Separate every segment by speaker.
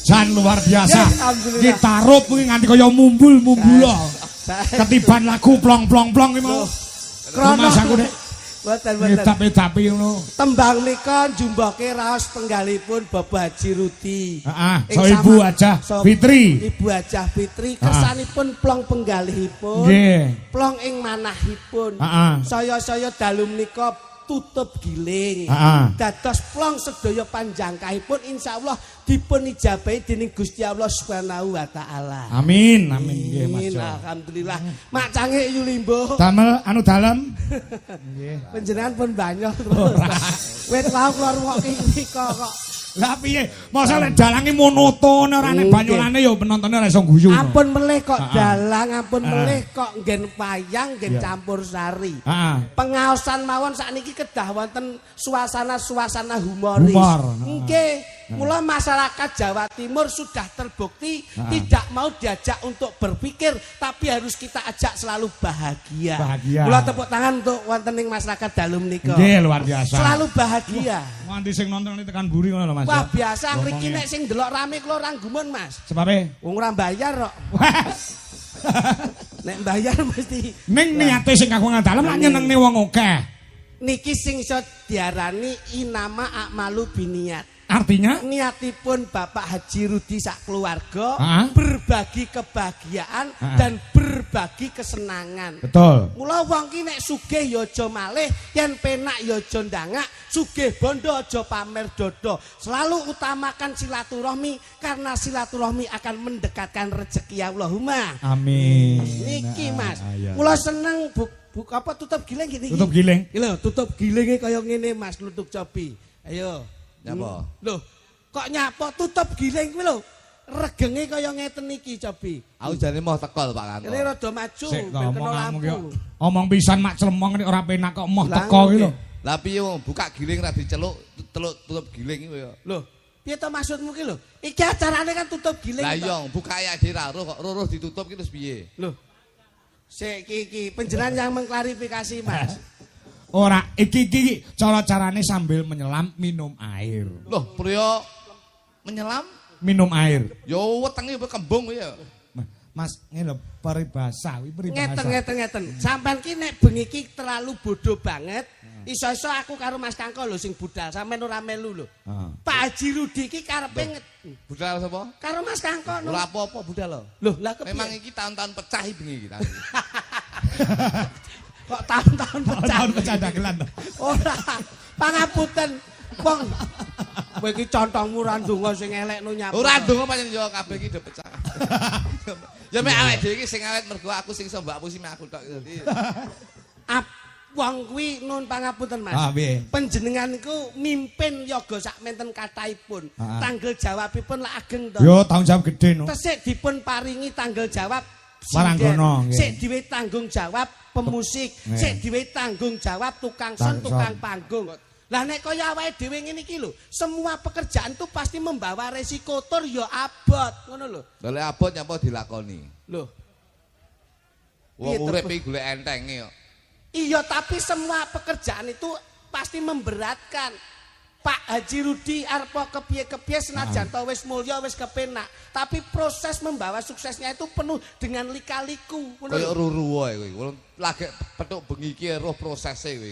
Speaker 1: Jan luar biasa.
Speaker 2: Alhamdulillah.
Speaker 1: Tarup kuwi nganti kaya mumbul-mumbul. Ketiban lagu plong-plong-plong iki mau.
Speaker 2: Krono
Speaker 1: aku nek
Speaker 2: Boten.
Speaker 1: Tapi ngono.
Speaker 2: Tembang nika jumboke raos penggalipun Bapak Haji Rudi.
Speaker 1: Heeh, so Ibu Hajah Fitri.
Speaker 2: Ibu Hajah Fitri kesanipun plong penggalihipun.
Speaker 1: Nggih.
Speaker 2: Plong ing manahipun. Saya dalu menika tutup giling. Dados plong sedaya panjangkahipun insyaallah dipun ijabahi dening Gusti Allah Subhanahu wa taala.
Speaker 1: Amin, amin nggih Mas.
Speaker 2: Alhamdulillah. Mak Cangik Yulimbo.
Speaker 1: Damel anu dalem.
Speaker 2: Nggih. Panjenengan pun banyak terus. Wit wau kula rungokke nika kok.
Speaker 1: Lah piye? Masa lek dalange monoton ora nek banyolane ya penontonnya ora iso guyu.
Speaker 2: Ampun melih kok dalang, ampun melih kok nggen payang, nggen campur sari. Pengaosan mawon sakniki kedah wonten suasana-suasana humoris. Nggih. Mula masyarakat Jawa Timur sudah terbukti tidak mau diajak untuk berpikir, tapi harus kita ajak selalu bahagia. Mula tepuk tangan untuk wonten ing masyarakat dalu menika.
Speaker 1: Nggih, luar biasa.
Speaker 2: Selalu bahagia.
Speaker 1: Nganti sing nonton tekan buri ngono lho Mas.
Speaker 2: Wah, biasa ngriki nek sing delok rame kula ora gumun, Mas.
Speaker 1: Sebabe?
Speaker 2: Wong ora bayar kok. Nek bayar mesti
Speaker 1: ning niate sing aku ngadalem lak nyenengne wong akeh.
Speaker 2: Niki sing iso diarani inama a'malu biniat.
Speaker 1: Artinya
Speaker 2: niatipun Bapak Haji Rudi sak keluarga berbagi kebahagiaan dan berbagi kesenangan.
Speaker 1: Betul.
Speaker 2: Mula wong ki nek sugih ya aja malih, yen penak ya aja ndangak, sugih bondo aja pamer dodo. Selalu utamakan silaturahmi karena silaturahmi akan mendekatkan rezeki Allahumma.
Speaker 1: Amin.
Speaker 2: Niki Mas. Mula seneng buka apa tutup giling gini.
Speaker 1: Tutup giling.
Speaker 2: Iki lho, tutup gilinge kaya ngene Mas Nutuk Cobi. Ayo.
Speaker 3: Nyapa?
Speaker 2: Loh, kok nyapa tutup giling kuwi lho. Regenge kaya ngeten iki, Cobi.
Speaker 3: Aku jane mau teko Pak Kanto.
Speaker 2: Ini rada maju ben kena lampu.
Speaker 1: Omong pisan mak clemong nek ora penak kok moh teko iki lho.
Speaker 3: Lah piye wong buka giling ra diceluk, tutup giling iki ya.
Speaker 2: Loh, piye to maksudmu ki lho? Iki acarane kan tutup giling.
Speaker 3: Lah iya, buka ya dhewe ra roh kok roh ditutup ki terus piye?
Speaker 2: Loh. Sik iki panjenengan yang mengklarifikasi, Mas.
Speaker 1: Ora, iki cara-carane sambil menyelam minum air.
Speaker 3: Loh, priya menyelam
Speaker 1: minum air.
Speaker 3: Yo wetenge kembung ya.
Speaker 1: Mas, ngene lho, peribahasa, peribahasa.
Speaker 2: Ngeten. Sampeyan ki nek bengi ki terlalu bodoh banget. Iso-iso aku karo Mas Kangko lho sing budal, sampeyan ora melu lho. Pak Haji Rudi ki karepe
Speaker 3: budal sapa?
Speaker 2: Karo Mas Kangko.
Speaker 3: Ora apa-apa budal lho.
Speaker 2: Loh, lah kepiye?
Speaker 3: Memang iki tahun-tahun pecah bengi iki.
Speaker 2: Kok tahun-tahun pecah?
Speaker 1: Tahun pecah dagelan.
Speaker 2: Ora. Pangapunten. Wong kowe iki contongmu ra ndonga sing elekno nyapu.
Speaker 3: Ora ndonga pancen yo kabeh iki do pecah. Ya mek awake dhewe iki sing awet mergo aku sing iso mbak pusi mek aku tok. Wong kuwi nun pangapunten Mas. Panjenengan niku mimpin yoga sak menten kathahipun. Tanggal jawabipun lak ageng to.
Speaker 1: Yo tanggung jawab gede no.
Speaker 2: Tesik dipun paringi tanggal jawab
Speaker 1: Maranggono.
Speaker 2: Sik dhewe tanggung jawab pemusik, sik dhewe tanggung jawab tukang son, tukang panggung. Lah nek kaya awake dhewe ngene iki lho, semua pekerjaan itu pasti membawa resiko tur ya abot, ngono lho.
Speaker 3: Lah abot nyapa dilakoni.
Speaker 2: Lho.
Speaker 3: Wong urip iki golek entenge kok.
Speaker 2: Iya, tapi semua pekerjaan itu pasti memberatkan. Pak Haji Rudi arep kepiye-kepiye senajan to wis mulya wis kepenak, tapi proses membawa suksesnya itu penuh dengan lika-liku.
Speaker 3: Kaya ruru wae kowe. Lagi petuk bengi iki roh prosese kowe.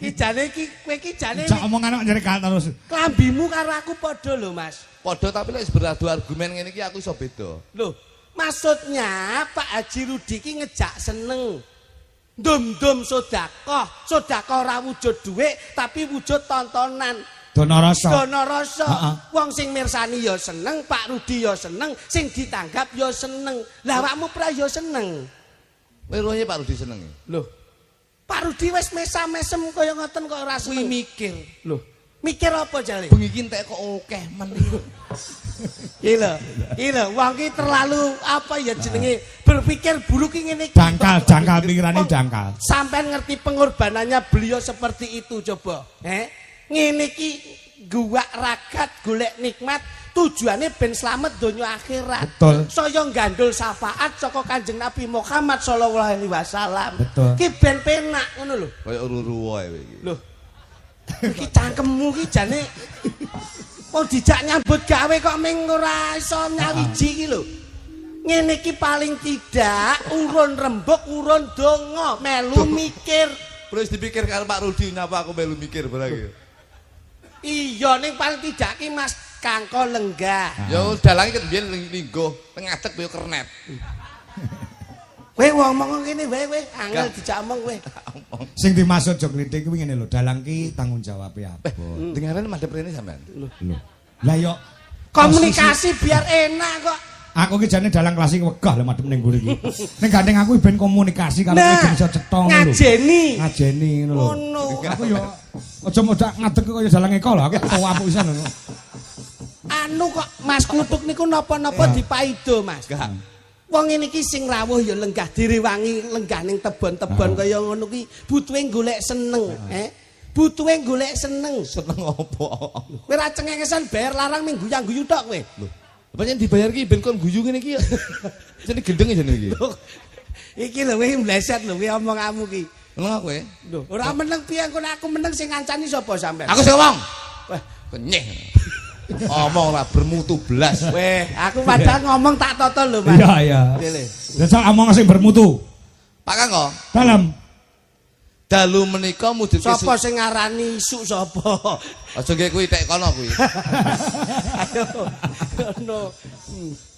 Speaker 2: Ki jane iki kowe iki jane
Speaker 1: Cak omongan kok nyerekal terus.
Speaker 2: Klambimu karo aku padha lho, Mas.
Speaker 3: Padha tapi lek beradu argumen ngene iki aku iso beda.
Speaker 2: Lho, maksudnya Pak Haji Rudi iki ngejak seneng. Dum-dum sedekah ora wujud dhuwit tapi wujud tontonan.
Speaker 1: Dono rasa.
Speaker 2: Wong sing mirsani ya seneng, Pak Rudi ya seneng, sing ditanggap ya seneng. Lah awakmu pra ya seneng.
Speaker 3: Weruhe Pak Rudi seneng.
Speaker 2: Lho. Pak Rudi wis mesam-mesem kaya ngoten kok ora seneng. Mikir. Lho. Mikir apa jale?
Speaker 3: Bengi iki entek kok akeh men.
Speaker 2: Iki lho, wong ki terlalu apa ya jenenge berpikir buruk ki ngene iki.
Speaker 1: Dangkal pikirane dangkal.
Speaker 2: Sampeyan ngerti pengorbanannya beliau seperti itu coba. Ngene iki guwak ragat golek nikmat tujuannya ben slamet donya akhirat.
Speaker 1: Betul.
Speaker 2: Saya gandul syafaat saka Kanjeng Nabi Muhammad sallallahu alaihi wasallam.
Speaker 1: Betul.
Speaker 2: Ki ben penak ngono lho.
Speaker 3: Kaya ruru wae iki.
Speaker 2: Lho. Iki cangkemmu ki jane Wong dijak nyambut gawe kok ming ora iso nyawiji iki lho. Ngene iki paling tidak urun rembug, urun donga, melu mikir.
Speaker 3: Terus dipikir karo Pak Rudi nyapa aku melu mikir barang.
Speaker 2: Iya ning paling tidak ki Mas Kangko lenggah.
Speaker 3: Ya dalange ket biyen linggo, ngadeg koyo kernet.
Speaker 2: Kowe ngomong ngene wae kowe, angel dijak omong kowe.
Speaker 1: Sing dimaksud jog klitik kuwi ngene lho, dalang ki tanggung jawab apa?
Speaker 3: Dengaran madhep rene sampean.
Speaker 1: Lho. Lah yo
Speaker 2: komunikasi biar enak kok.
Speaker 1: Aku ki jane dalang klasik wegah lho madhep ning nggur iki. Ning gandeng aku ben komunikasi karo kowe iso cetha ngono lho. Ngajeni ngono lho. Aku yo aja modak ngadeg kaya dalang eko lho, aku tuwa apuk pisan lho.
Speaker 2: Anu kok Mas Kluthuk niku napa-napa dipaido, Mas. Wong ngene iki sing rawuh ya lenggah direwangi lenggah ning tebon-tebon kaya ngono ki butuhe golek seneng, butuhe golek seneng.
Speaker 3: Seneng apa?
Speaker 2: Kowe ra cengengesan bayar larang ming guyang-guyu tok kowe.
Speaker 3: Lho, pancen dibayar ki ben kon guyu ngene iki ya. Jane gendeng jane iki.
Speaker 2: Iki lho kowe mleset lho kowe omonganmu ki.
Speaker 3: Meneng kowe?
Speaker 2: Lho, ora meneng piye engko aku meneng sing ngancani sapa sampean?
Speaker 3: Aku sing ngomong. Wah, kenyeh. Omong lah bermutu belas.
Speaker 2: Weh, aku padahal ngomong tak totol lho, Mas.
Speaker 1: Iya. Dasar omong sing bermutu.
Speaker 3: Pak Kangko.
Speaker 1: Dalam.
Speaker 3: Dalu menika mujudke
Speaker 2: sapa sing ngarani isuk sapa?
Speaker 3: Aja nggih kuwi tek kono kuwi.
Speaker 2: Ayo. Ngono.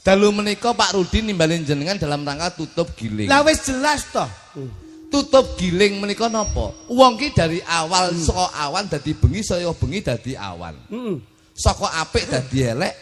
Speaker 3: Dalu menika Pak Rudi nimbalin jenengan dalam rangka tutup giling.
Speaker 2: Lah wis jelas toh.
Speaker 3: Tutup giling menika napa? Wong ki dari awal saka awan dadi bengi, saya bengi dadi awan. Saka apik dadi elek,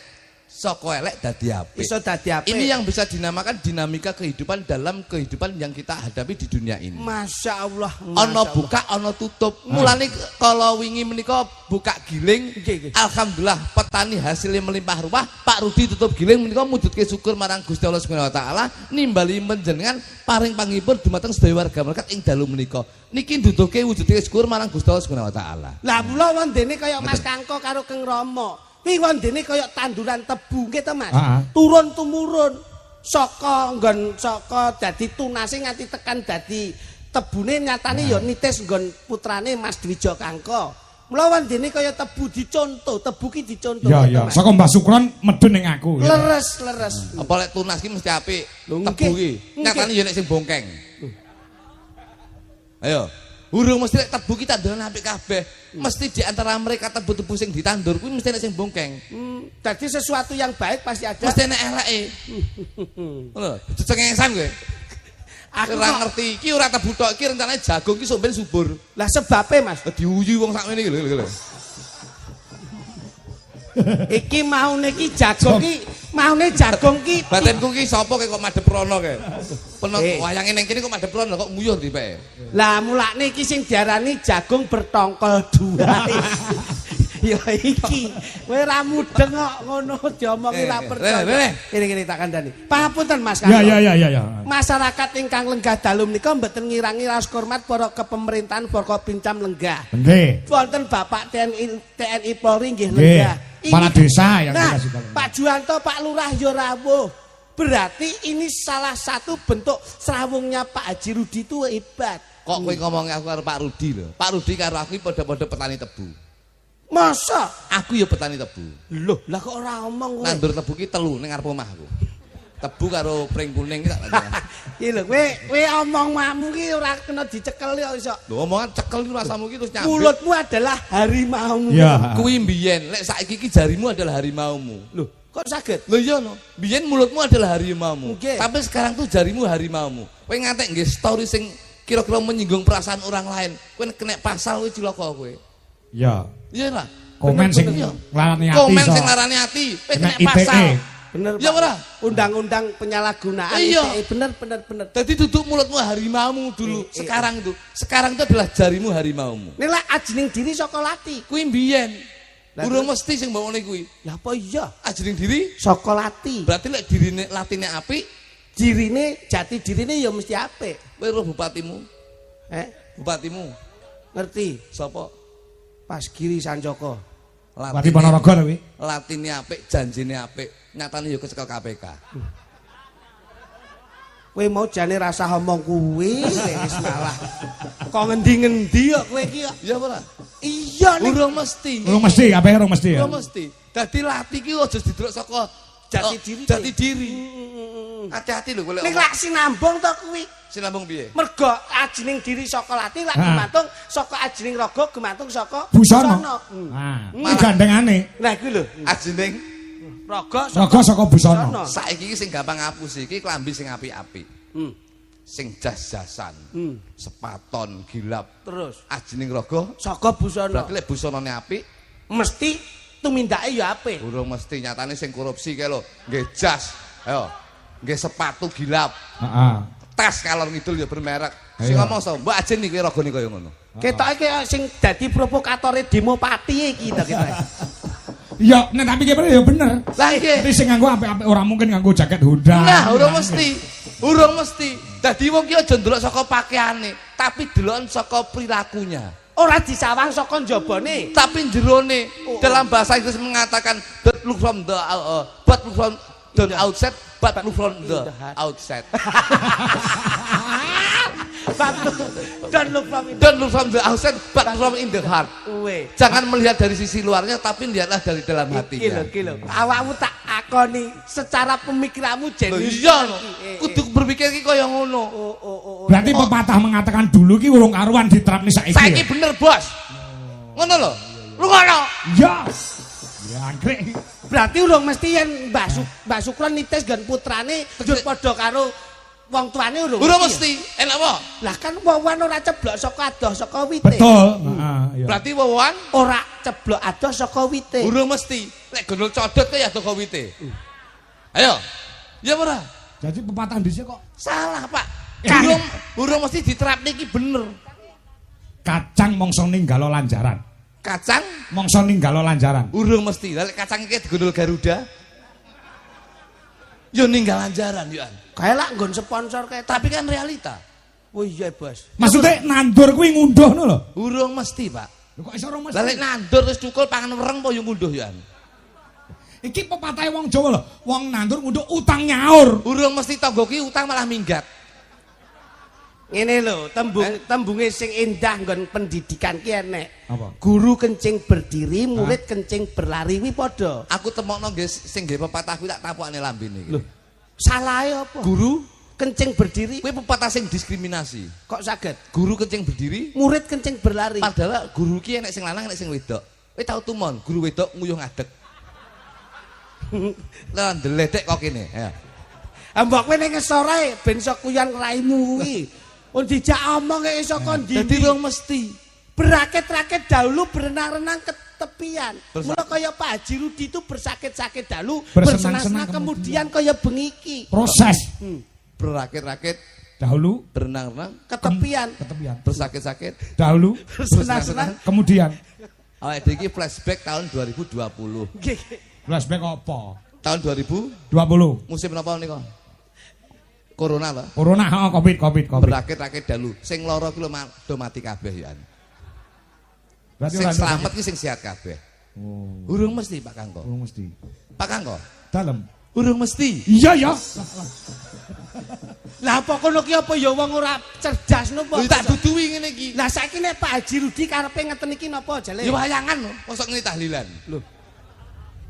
Speaker 3: saka elek dadi apik.
Speaker 2: Iso dadi apik.
Speaker 3: Ini yang bisa dinamakan dinamika kehidupan dalam kehidupan yang kita hadapi di dunia ini.
Speaker 2: Masya Allah.
Speaker 3: Ono buka, ono tutup. Mulane kalau wingi menika buka giling, alhamdulillah petani hasilnya melimpah ruah. Pak Rudi tutup giling menika mujudke syukur marang Gusti Allah Subhanahu wa taala, nimbali panjenengan paring panghibur dumateng sedaya warga masyarakat ing dalu menika. Niki nduduhke wujudke syukur marang Gusti Allah Subhanahu wa taala. Lah
Speaker 2: kula wondene kaya Mas Kangko karo Kang Rama. Kuwi wondene kaya tanduran tebu nggih to Mas. Turun tumurun saka nggon saka dadi tunase nganti tekan dadi tebune nyatane ya nitis nggon putrane Mas Dwija Kangko. Mula wondene kaya tebu dicontoh, tebu ki dicontoh.
Speaker 1: Ya, saka Mbah Sukron medun ning aku.
Speaker 2: Leres.
Speaker 3: Apa lek tunas ki mesti apik. Tebu ki nyatane ya nek sing bongkeng. Ayo. Urung mesti lek tebu ki tanduran apik kabeh. Mesti di antara mereka tebu-tebu sing ditandur kuwi mesti nek sing bongkeng.
Speaker 2: Dadi sesuatu yang baik pasti ada.
Speaker 3: Mesti nek eleke. Ngono, cecengesan kowe. Aku ora ngerti, iki ora tebu tok, iki rencanane jagung ki somben subur.
Speaker 2: Lah sebabe Mas,
Speaker 3: diuyu wong sakmene iki lho.
Speaker 2: Iki maune ki jagung ki, maune jagung ki.
Speaker 3: Batenku ki sapa kok madhep rono kae. Penot wayange ning kene kok madhep rono kok nguyuh dipeke.
Speaker 2: Lah mulane iki sing diarani jagung bertongkol dua. Ya iki, kowe ra mudeng kok ngono diomongi ra percaya. Kene tak kandhani. Pangapunten Mas Kangko.
Speaker 1: Ya.
Speaker 2: Masyarakat ingkang lenggah dalu menika mboten ngirangi ras hormat para kepemerintahan Forkopincam lenggah.
Speaker 1: Nggih.
Speaker 2: Wonten Bapak TNI Polri nggih lenggah.
Speaker 1: Kepala desa yang
Speaker 2: dikasih Pak Juwanto, Pak Lurah ya rawuh. Berarti ini salah satu bentuk serawungnya Pak Haji Rudi itu hebat.
Speaker 3: Kok kowe ngomongnya aku karo Pak Rudi lho. Pak Rudi karo aku padha-padha petani tebu.
Speaker 2: Masa?
Speaker 3: Aku ya petani tebu.
Speaker 2: Loh, lah kok ora omong kowe?
Speaker 3: Nandur tebu ki telu ning ngarep omahku. Tebu karo pring kuning ki tak kandhani.
Speaker 2: Iki lho kowe omongmu ki ora kena dicekel ya iso.
Speaker 3: Lho omongan cekel ki rasamu ki terus nyambit.
Speaker 2: Mulutmu adalah harimaumu.
Speaker 1: Ya.
Speaker 3: Kuwi mbiyen, lek saiki ki jarimu adalah harimaumu.
Speaker 2: Loh, kok saged?
Speaker 3: Lho iya no. Mbiyen mulutmu adalah harimaumu.
Speaker 2: Okay.
Speaker 3: Tapi sekarang tuh jarimu harimaumu. Kowe ngantek nggih story sing kira-kira menyinggung perasaan orang lain. Kowe kena pasal kowe cilaka kowe.
Speaker 1: Ya.
Speaker 3: Iya lah.
Speaker 1: Komen sing larani ati.
Speaker 3: Komen sing larani ati, kena pasal.
Speaker 2: Bener.
Speaker 3: Ya ora?
Speaker 2: Undang-undang penyalahgunaan ITE bener.
Speaker 3: Jadi duduk mulutmu harimaumu dulu. Sekarang itu adalah jarimu harimaumu.
Speaker 2: Nek lak ajining diri saka lati.
Speaker 3: Kuwi mbiyen. Urung mesti sing mbokne kuwi.
Speaker 2: Lah apa iya?
Speaker 3: Ajining diri
Speaker 2: saka lati.
Speaker 3: Berarti lek dirine latine apik,
Speaker 2: dirine jati dirine ya mesti apik.
Speaker 3: Kowe roh bupatimu? Bupatimu.
Speaker 2: Ngerti?
Speaker 3: Sapa?
Speaker 2: Pasgiri Sancoko.
Speaker 1: Bupati Ponorogo lho kuwi.
Speaker 3: Latine apik, janjine apik, nyatane ya kecekel KPK.
Speaker 2: Kowe mau jane rasa omong kuwi wis malah. Kok ngendi-ngendi kok kowe iki kok.
Speaker 3: Ya ora.
Speaker 2: Iya ning.
Speaker 3: Urung mesti.
Speaker 1: Urung mesti, kabeh urung mesti ya.
Speaker 3: Urung mesti. Dadi lati ki aja didelok saka
Speaker 2: jati diri.
Speaker 3: Jati diri. Hati-hati lho golek.
Speaker 2: Ning lak sinambung to kuwi.
Speaker 3: Sinambung piye?
Speaker 2: Mergo ajining diri saka lati lak gumantung saka ajining raga gumantung saka
Speaker 1: busana. Nah, iki gandengane.
Speaker 2: Lah iku lho.
Speaker 3: Ajining
Speaker 2: raga
Speaker 1: saka busana.
Speaker 3: Saiki iki sing gampang ngapus iki klambi sing apik-apik. Sing jas-jasan. Sepaton, gilap.
Speaker 2: Terus
Speaker 3: ajining raga
Speaker 2: saka busana.
Speaker 3: Berarti lek busanane apik
Speaker 2: mesti tumindake ya apik.
Speaker 3: Urung mesti nyatane sing korupsi kae lho, nggih jas. Ayo. Nggih sepatu gilap.
Speaker 1: Heeh.
Speaker 3: Tas kalor ngidul ya bermerek. Sing ngomong sapa? Mbok ajeng iki ragane kaya ngono.
Speaker 2: Ketoke sing dadi provokatore demo pati iki to ketoke.
Speaker 1: Iya, nek tapi ki ya bener.
Speaker 3: Lah nggih.
Speaker 1: Tapi sing nganggo apik-apik ora mungkin nganggo jaket Honda.
Speaker 3: Nah, urung mesti. Urung mesti. Dadi wong ki aja ndelok saka pakaiane, tapi deloken saka perilakunya.
Speaker 2: Ora disawang saka njabane,
Speaker 3: tapi jerone. Dalam bahasa Inggris mengatakan don't look from the outside, but look from the outside. Don't look from the outside, but look from in the heart. Jangan melihat dari sisi luarnya, tapi lihatlah dari dalam hatinya.
Speaker 2: Kilo. Awakmu tak akoni secara pemikiranmu jenius.
Speaker 3: Iya, kudu berpikir ki kaya ngono.
Speaker 1: Berarti pepatah mengatakan dulu ki urung karuan diterapni saiki.
Speaker 3: Saiki bener, Bos. Ngono lho. Lu ngono.
Speaker 1: Iya. Ya anggrek.
Speaker 2: Berarti urung mesti yen Mbah Sukron nitis gan putrane yo padha karo wong tuane urung.
Speaker 3: Urung mesti. Enak apa?
Speaker 2: Lah kan wawan ora ceblok saka adoh saka wite.
Speaker 1: Betul. Heeh,
Speaker 3: Berarti wawan
Speaker 2: ora ceblok adoh saka wite.
Speaker 3: Urung mesti. Lek gondol codot kaya adoh saka wite. Ayo. Ya ora?
Speaker 1: Jadi pepatah dhisik kok
Speaker 3: salah, Pak. Urung mesti diterapne iki bener.
Speaker 1: Kacang mongso ninggalo lanjaran.
Speaker 3: Kacang
Speaker 1: mongso ninggalo lanjaran.
Speaker 3: Urung mesti. Lah lek kacang iki digondol Garuda. Yo ninggal lanjaran yo.
Speaker 2: Kae lak nggon sponsor kae,
Speaker 3: tapi kan realita.
Speaker 2: Oh iya, Bos.
Speaker 1: Maksudnya nandur kuwi ngunduh ngono lho.
Speaker 3: Urung mesti, Pak.
Speaker 1: Lho kok iso urung mesti?
Speaker 3: Lah lek nandur terus cukul pangan wereng apa yo ngunduh yo.
Speaker 1: Iki pepatahe wong Jawa lho, wong nandur ngunduh utang nyaur.
Speaker 3: Urung mesti tangga ki utang malah minggat.
Speaker 2: Ngene lho, tembunge sing endah nggon pendidikan ki enek.
Speaker 1: Apa?
Speaker 2: Guru kencing berdiri, murid kencing berlari wi padha.
Speaker 3: Aku temokno nggih sing nggih pepatah kuwi tak tapukane lambene iki.
Speaker 2: Lho, salahe apa?
Speaker 3: Guru
Speaker 2: kencing berdiri.
Speaker 3: Kuwi pepatah sing diskriminasi.
Speaker 2: Kok saged?
Speaker 3: Guru kencing berdiri,
Speaker 2: murid kencing berlari.
Speaker 3: Padahal guru ki enek sing lanang enek sing wedok. Kowe tau tumon, guru wedok nguyuh ngadeg. Lah ndledek kok kene, ya.
Speaker 2: Mbok kowe ning ngesore ben iso kuyan raimu kuwi. Wong dijak omong iso kon ndi.
Speaker 3: Dadi wong mesti
Speaker 2: berakit-rakit dahulu berenang-renang ke tepian. Mula kaya Pak Haji Rudi itu bersakit-sakit dahulu, bersenang-senang kemudian kaya bengiki.
Speaker 1: Proses.
Speaker 3: Berakit-rakit
Speaker 1: dahulu,
Speaker 3: berenang-renang
Speaker 2: ke tepian.
Speaker 3: Bersakit-sakit
Speaker 1: dahulu,
Speaker 2: bersenang-senang
Speaker 1: kemudian.
Speaker 3: Awake dhewe iki flashback tahun 2020.
Speaker 1: Flashback apa?
Speaker 3: Tahun 2020. Musim napa nika? Corona lho.
Speaker 1: Corona, Covid.
Speaker 3: Berakit-rakit dalu. Sing lara ki lho do mati kabeh ya. Berarti sing selamat ki sing sehat kabeh. Oh. Urung mesti Pak Kangko.
Speaker 1: Urung mesti.
Speaker 3: Pak Kangko.
Speaker 1: Dalem.
Speaker 3: Urung mesti.
Speaker 1: Iya ya.
Speaker 2: Lah apa kono ki apa ya wong ora cerdas napa?
Speaker 3: Tak duduhi ngene iki.
Speaker 2: Lah saiki nek Pak Haji Rudi karepe ngeten iki napa jale?
Speaker 3: Ya wayangan lho, mosok ngene tahlilan.
Speaker 2: Lho.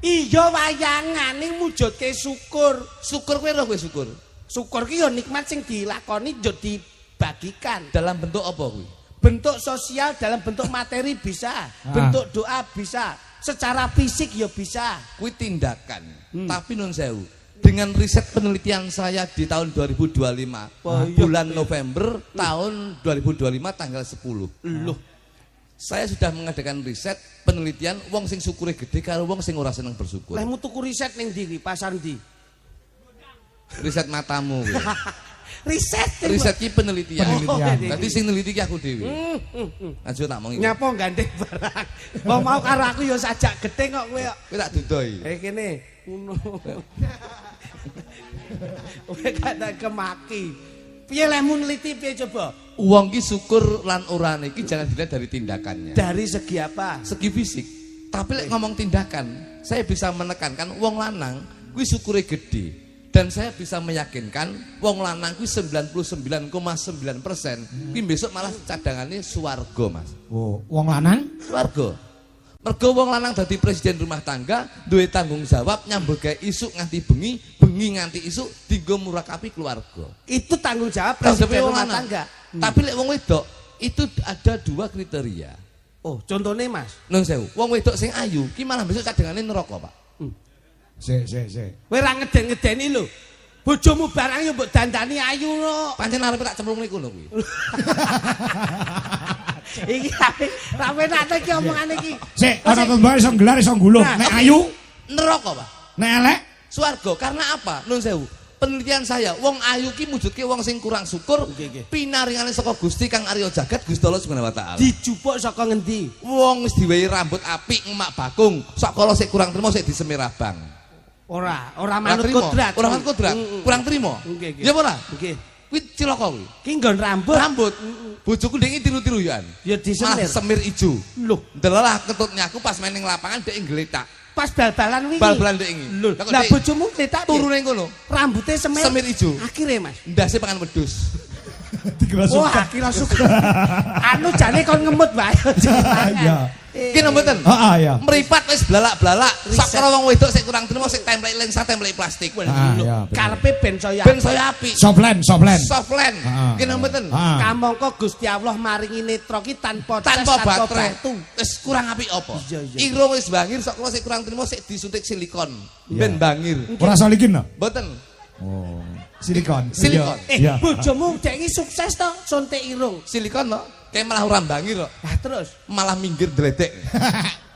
Speaker 2: Iya wayangan ning mujudke syukur.
Speaker 3: Syukur kowe ora kowe syukur.
Speaker 2: Syukur ki ya nikmat sing dilakoni yo dibagikan.
Speaker 3: Dalam bentuk apa kuwi?
Speaker 2: Bentuk sosial, dalam bentuk materi bisa, bentuk doa bisa, secara fisik ya bisa.
Speaker 3: Kuwi tindakan. Tapi nun sewu, dengan riset penelitian saya di tahun 2025, bulan November tahun 2025 tanggal 10. Loh. Saya sudah mengadakan riset penelitian wong sing syukure gede karo wong sing ora seneng bersyukur.
Speaker 2: Lemu tuku riset ning ndi pasar ndi?
Speaker 3: Riset matamu kuwi.
Speaker 2: Riset
Speaker 3: ki penelitian. Dadi sing neliti ki aku dhewe. Lanjut tak mongi.
Speaker 2: Nyapa gandeng barang. Wong mau karo aku ya sajak gede kok kowe.
Speaker 3: Kowe tak dudoi.
Speaker 2: Kene ngono. Kowe gak kemaki. Piye lemu neliti piye coba?
Speaker 3: Wong ki syukur lan orane iki jangan dilihat dari tindakannya.
Speaker 2: Dari segi apa?
Speaker 3: Segi fisik. Tapi lek ngomong tindakan, saya bisa menekankan wong lanang kuwi syukure gede. Dan saya bisa meyakinkan wong lanang kuwi 99,9% kuwi besok malah cadangannya swarga, Mas.
Speaker 1: Oh, wong lanang
Speaker 3: swarga. Mergo wong lanang dadi presiden rumah tangga, duwe tanggung jawab nyambut gawe isuk nganti bengi, bengi nganti isuk dienggo murakapi keluarga.
Speaker 2: Itu tanggung jawab presiden rumah tangga.
Speaker 3: Tapi lek wong wedok itu ada 2 kriteria.
Speaker 2: Oh, contohnya Mas.
Speaker 3: Nun sewu, wong wedok sing ayu ki malah besok cadangane neraka, Pak.
Speaker 1: Sik.
Speaker 2: Kowe ra ngeden-ngedeni lho. Bojomu barang yo mbok dandani ayu no.
Speaker 3: Pancen arepe tak cemplung niku lho kuwi.
Speaker 2: Iki ra penak iki omongane iki.
Speaker 1: Sik, ana tembang iso nggelar iso ngguluh. Nek ayu
Speaker 3: neraka, Pak.
Speaker 1: Nek elek
Speaker 3: swarga. Karena apa? Nun sewu. Penelitian saya, wong ayu ki mujudke wong sing kurang syukur, pinaringane saka Gusti Kang Arya Jagat Gusti Allah Subhanahu wa taala.
Speaker 2: Dijupuk saka ngendi?
Speaker 3: Wong wis diwehi rambut apik ngemak bakung, sok kala sik kurang trimo sik disemir abang.
Speaker 2: Ora manut kodrat.
Speaker 3: Ora manut kodrat. Kurang trimo. Ya ora? Nggih. Kuwi cilaka kuwi.
Speaker 2: Ki nggon rambut.
Speaker 3: Rambut. Bojoku ndek tiru-tiruan.
Speaker 2: Ya disemir.
Speaker 3: Semir ijo.
Speaker 2: Lho,
Speaker 3: ndelalah ketutnya aku pas main ning lapangan ndek ngletak.
Speaker 2: Pas bal-balan wingi.
Speaker 3: Bal-balan ndek iki.
Speaker 2: Lah bojomu ngletak
Speaker 3: turune ngono.
Speaker 2: Rambute semir.
Speaker 3: Semir ijo.
Speaker 2: Akhire, Mas.
Speaker 3: Ndase pangan wedhus.
Speaker 2: Oh, akhirnya suka. Anu jane kon ngemut wae.
Speaker 1: Iya.
Speaker 3: Ki mboten?
Speaker 1: Heeh, ya.
Speaker 3: Mripat wis blalak-blalak. Sakra wong wedok sik kurang trimo sik templek lensa templek plastik.
Speaker 2: Karepe ben saya
Speaker 3: apik.
Speaker 1: Softland.
Speaker 3: Softland. Ki mboten?
Speaker 2: Kamangka Gusti Allah maringi netra ki tanpa
Speaker 3: baterai. Wis kurang apik apa? Irung wis bangir sakra sik kurang trimo sik disuntik silikon. Ben bangir.
Speaker 1: Ora solikin no?
Speaker 3: Mboten.
Speaker 1: Oh. Silikon.
Speaker 2: Bojomu dek iki sukses to suntik irung.
Speaker 3: Silikon to. Kayak malah ora bangir kok.
Speaker 2: Lah terus
Speaker 3: malah minggir dredek.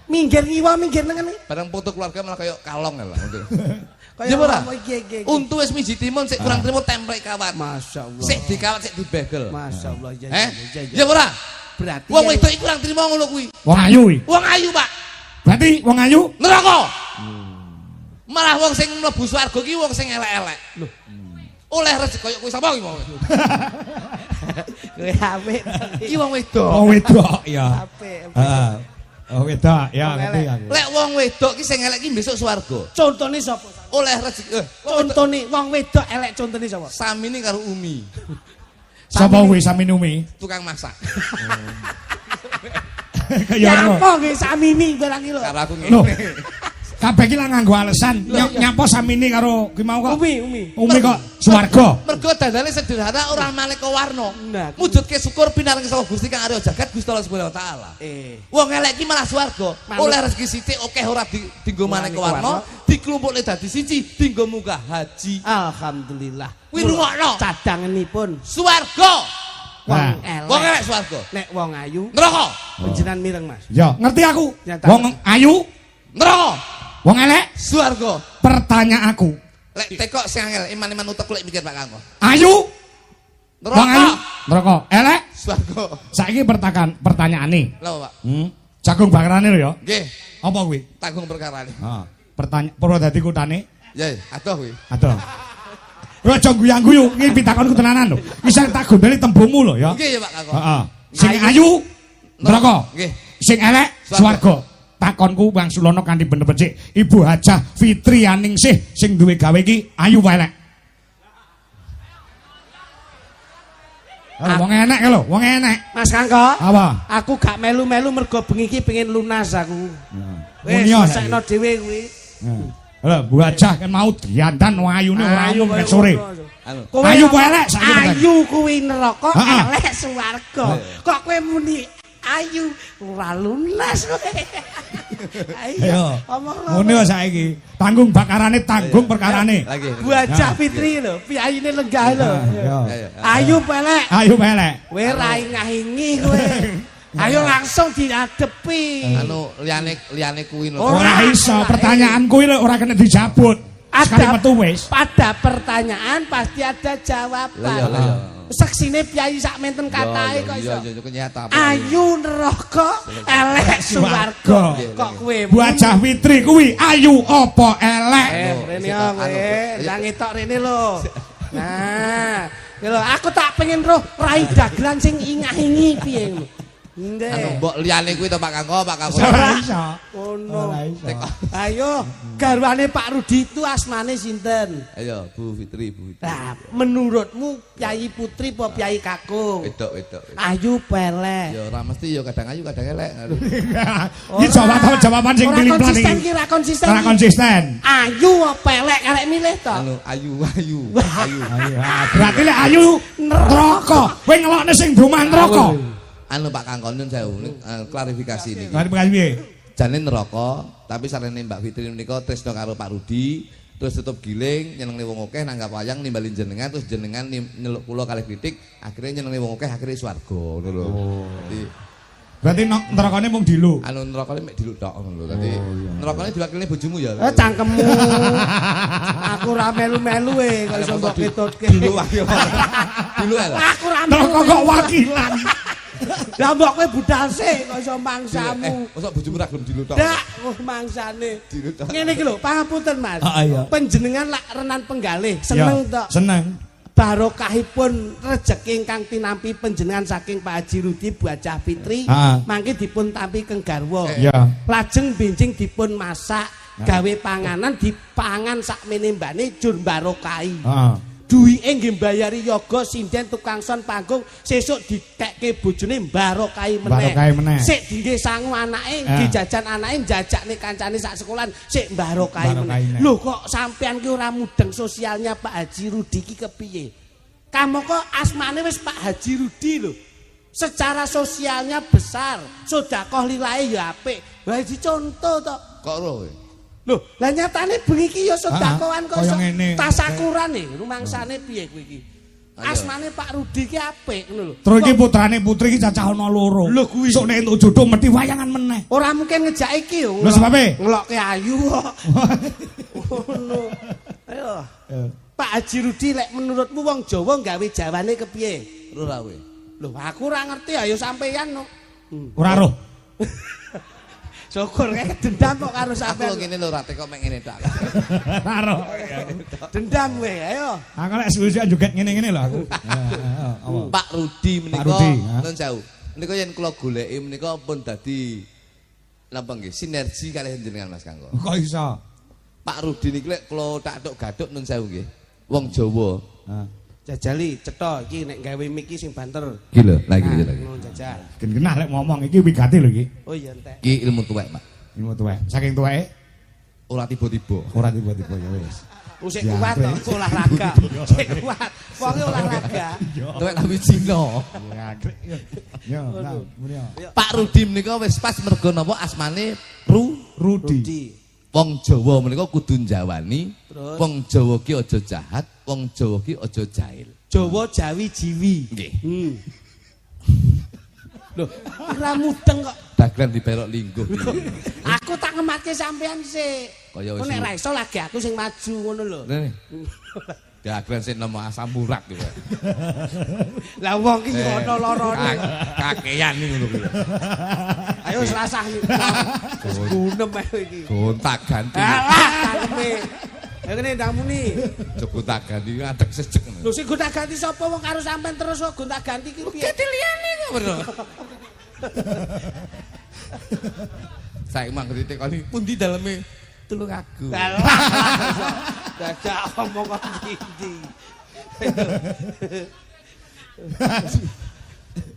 Speaker 2: Minggir ngiwa minggir nengen.
Speaker 3: Barang foto keluarga malah kayak kalong lah.
Speaker 2: Kaya ora?
Speaker 3: Untu wis miji timun sik kurang trimo templek kawat.
Speaker 2: Masyaallah.
Speaker 3: Sik dikawat sik dibegel.
Speaker 2: Masyaallah.
Speaker 3: Ya ora?
Speaker 2: Berarti
Speaker 3: wong wedok iki kurang trimo ngono kuwi.
Speaker 1: Wong ayu iki.
Speaker 3: Wong ayu, Pak.
Speaker 1: Berarti wong ayu
Speaker 3: neraka. Malah wong sing mlebu swarga ki wong sing elek-elek. Lho. Oleh rezeki koyo kuwi sapa iki mau?
Speaker 2: Kowe apik.
Speaker 3: Iki wong wedok.
Speaker 1: Wong wedok ya.
Speaker 2: Apik.
Speaker 1: Heeh. Oh wedok ya ngerti aku.
Speaker 3: Lek wong wedok ki sing elek ki besok swarga.
Speaker 2: Contone sapa?
Speaker 3: Oleh rezeki.
Speaker 2: Contone wong wedok elek contone sapa?
Speaker 3: Samine karo Umi.
Speaker 1: Sapa kuwi Samine Umi?
Speaker 3: Tukang masak.
Speaker 2: Ya apa nggih Samini barang iki lho.
Speaker 3: Karo aku ngene.
Speaker 1: Kabeh iki lah nganggo alasan nyapa Samini karo ki mau kok.
Speaker 2: Umi
Speaker 1: kok swarga.
Speaker 3: Mergo dandane sederhana ora maneka warna. Mujudke syukur pinaring saka Gusti Kang Arya Jagat Gusti Allah Subhanahu wa taala. Wong elek iki malah swarga. Oleh rezeki sithik akeh ora dienggo maneka warna, diklumpukne dadi siji dienggo munggah haji.
Speaker 2: Alhamdulillah.
Speaker 3: Kuwi rungokno
Speaker 2: cadanganipun
Speaker 3: swarga.
Speaker 2: Wong
Speaker 3: elek swarga.
Speaker 2: Nek wong ayu
Speaker 3: neraka.
Speaker 2: Panjenengan mireng, Mas.
Speaker 1: Ya, ngerti aku. Wong ayu
Speaker 3: neraka.
Speaker 1: Wong elek
Speaker 3: swarga.
Speaker 1: Pertanyaanku.
Speaker 3: Lek tekok sing angel iman-iman utek lek mikir Pak Kanggo.
Speaker 1: Ayu
Speaker 3: neraka.
Speaker 1: Wong ayu neraka. Elek
Speaker 3: swarga.
Speaker 1: Saiki pertanyaane.
Speaker 3: Lho, Pak.
Speaker 1: Jagung bakarane lho ya.
Speaker 3: Nggih.
Speaker 1: Apa kuwi?
Speaker 3: Tanggung perkarane.
Speaker 1: Heeh. Pertanyaan Purwodadi kutane.
Speaker 3: Ya, adoh kuwi.
Speaker 1: Adoh. Aja guyang-guyu, iki pitakonku tenanan lho. Wis tak gombeli tembungmu lho ya.
Speaker 3: Nggih ya Pak Kanggo.
Speaker 1: Heeh. Sing ayu neraka.
Speaker 3: Nggih.
Speaker 1: Sing elek swarga. Takonku wangsulana kanthi bener becik. Ibu Hajah Fitri Aningsih sing duwe gawe iki ayu wae elek. Wong enek lho, wong enek.
Speaker 2: Mas Kanggo.
Speaker 1: Apa?
Speaker 2: Aku gak melu-melu mergo bengi iki pengen lunas aku.
Speaker 1: Wis
Speaker 2: sekno dhewe kuwi.
Speaker 1: Lha Bu Hajah kan mau diandan ayune ora umum ket sore.
Speaker 2: Kowe
Speaker 1: ayu ku elek saiki.
Speaker 2: Ayu kuwi neraka, elek swarga. Kok kowe muni ayu ora lunas kowe. Ayo.
Speaker 1: Ngene wae saiki. Tanggung bakarane, tanggung perkarane.
Speaker 2: Bu Hajah Fitri lho, piyayine lenggah lho. Ayu pelek.
Speaker 1: Ayu pelek.
Speaker 2: Kowe ra ingah-ingi kowe. Ayo langsung diadepi.
Speaker 3: Anu liyane kuwi lho.
Speaker 1: Ora iso, pertanyaan kuwi ora kena dijabut. Sekali metu wis.
Speaker 2: Pada pertanyaan pasti ada jawaban. Saksine piyayi sak menten katahe kok iso. Ayu neraka, elek swarga. Kok kowe
Speaker 1: Bu Hajah Fitri kuwi ayu apa elek?
Speaker 2: Rene kowe, nang etok rene lho. Nah, lho aku tak pengen roh rai dagelan sing ingah-ingi piye ngono.
Speaker 3: Anu mbok liyane kuwi to Pak Kangko.
Speaker 1: Ora iso.
Speaker 2: Ono. Ayo, garwane Pak Rudi itu asmane sinten?
Speaker 3: Ayo, Bu Fitri.
Speaker 2: Nah, menurutmu Piyayi Putri apa Piyayi Kakung?
Speaker 3: Wedok.
Speaker 2: Ayu pelek.
Speaker 3: Ya ora mesti ya kadang ayu kadang elek.
Speaker 1: Iki jawaban sing pilihan iki.
Speaker 2: Ora konsisten.
Speaker 1: Ora konsisten.
Speaker 2: Ayu apa elek arek milih to?
Speaker 3: Anu ayu.
Speaker 1: Berarti lek ayu neraka. Kowe ngelokne sing brumah neraka.
Speaker 3: Anu Pak Kangkon nyun sewu klarifikasi niki.
Speaker 1: Klarifikasi piye?
Speaker 3: Jane neraka, tapi sarene Mbak Fitri menika tresno karo Pak Rudi, terus tutup giling nyenengne wong akeh nanggap wayang nimbalin jenengan terus jenengan nyeluk kula kalih kritik, akhirnya nyenengne wong akeh akhire swarga ngono lho.
Speaker 1: Berarti nerakane mung dilu.
Speaker 3: Anu nerakane mek dilu tok ngono lho. Dadi nerakane diwakilne bojomu ya.
Speaker 2: Cangkemmu. Aku ra melu-melu kok iso mbok ketutke.
Speaker 3: Dilu wae. Dilu lho.
Speaker 2: Aku ra
Speaker 1: neraka kok wakilan.
Speaker 2: Lah mbok kowe budase kok iso mangsamu.
Speaker 3: Mosok bojomu ra gelem dilu tok.
Speaker 2: Ndak, mangsane. Ngene iki lho, pangapunten Mas. Panjenengan lak renan penggalih, seneng tok.
Speaker 1: Seneng.
Speaker 2: Barokahipun rejeki ingkang tinampi panjenengan saking Pak Haji Rudi Bajah Fitri, mangke dipun tampi keng garwa. Lajeng benjing dipun masak, gawe panganan dipangan sakmene mbane jur barokahi. Duwike nggih mbayari yoga sinden tukang son panggung sesuk ditekke bojone barokahi meneh. Sik dingge sangu anake, dijajan anake, jajakne kancane sak sekolahan, sik barokahi meneh. Lho kok sampean ki ora mudeng sosialnya Pak Haji Rudi ki kepiye? Kamu kok asmane wis Pak Haji Rudi lho. Secara sosialnya besar, sedekah lilahe ya apik. Wah iki contoh to.
Speaker 3: Kok ro?
Speaker 2: Loh, lah nyatane bengi iki ya sedekahan kok tasakuran rumangsane piye kowe iki? Asmane Pak Rudi ki apik ngono lho.
Speaker 1: Terus iki putrane Putri iki cacah ana loro. Sok nek entuk jodoh mesti wayangan meneh.
Speaker 2: Ora mungkin ngejak iki yo.
Speaker 1: Lho sebabe?
Speaker 2: Ngelokke ayu kok. Ngono. Ayo. Pak Haji Rudi lek menurutmu wong Jawa gawe jawane kepiye?
Speaker 3: Ora kowe.
Speaker 2: Lho aku ora ngerti ayo sampeyan no.
Speaker 1: Ora roh.
Speaker 2: Syukur kayak dendam kok karo sampean.
Speaker 3: Aku ngene lho rate kok mek ngene tok.
Speaker 1: Karo.
Speaker 2: Dendam kowe, ayo.
Speaker 1: Aku lek suwi-suwi joget ngene-ngene lho aku.
Speaker 3: Pak Rudi menika nun sewu. Menika yen kula goleki menika pun dadi napa nggih sinergi kalih jenengan Mas Kangko.
Speaker 1: Kok iso?
Speaker 3: Pak Rudi niki lek kula tak tok gaduk nun sewu nggih. Wong Jawa.
Speaker 2: Jajali cetha iki nek gawe mic iki sing banter.
Speaker 3: Iki lho, lagi lagi.
Speaker 2: Jajal.
Speaker 1: Gen genah lek ngomong iki wigati lho iki.
Speaker 2: Oh iya entek.
Speaker 3: Iki ilmu tuwek, Pak.
Speaker 1: Ilmu tuwek. Saking tuweke
Speaker 3: ora tiba-tiba.
Speaker 1: Ora tiba-tiba ya wis.
Speaker 2: Usik kuat to olahraga. Sik kuat. Wonge olahraga.
Speaker 3: Tuwek tapi Cina.
Speaker 1: Ya, nah,
Speaker 3: Pak Rudi menika wis pas mergo napa asmane Rudi. Wong Jawa menika kudu njawani, wong Jawa ki aja jahat, wong Jawa ki aja jahil.
Speaker 2: Jawa Jawi Jiwi.
Speaker 3: Nggih.
Speaker 2: Lho, ora mudeng kok.
Speaker 3: Dagelan diperok lingguh.
Speaker 2: Aku tak ngematke sampean sik.
Speaker 3: Kaya wis.
Speaker 2: Nek ra iso lagi aku sing maju ngono lho.
Speaker 3: Dagelan sing nama asam urat iki.
Speaker 2: Lah wong ki ono lorone.
Speaker 3: Kakean iki ngono kuwi.
Speaker 2: Ayo Selasa iki. Gunem ae iki.
Speaker 3: Gontak ganti.
Speaker 2: Kaleme. Ya kene ndang muni.
Speaker 3: Gontak ganti adek sejek ngono.
Speaker 2: Lho sing gontak ganti sapa wong karo sampean terus kok gontak ganti ki piye?
Speaker 3: Ganti liyane kok bener. Saiki mangke ditekoni pundi daleme tulung aku.
Speaker 2: Dadak omong kok ndi.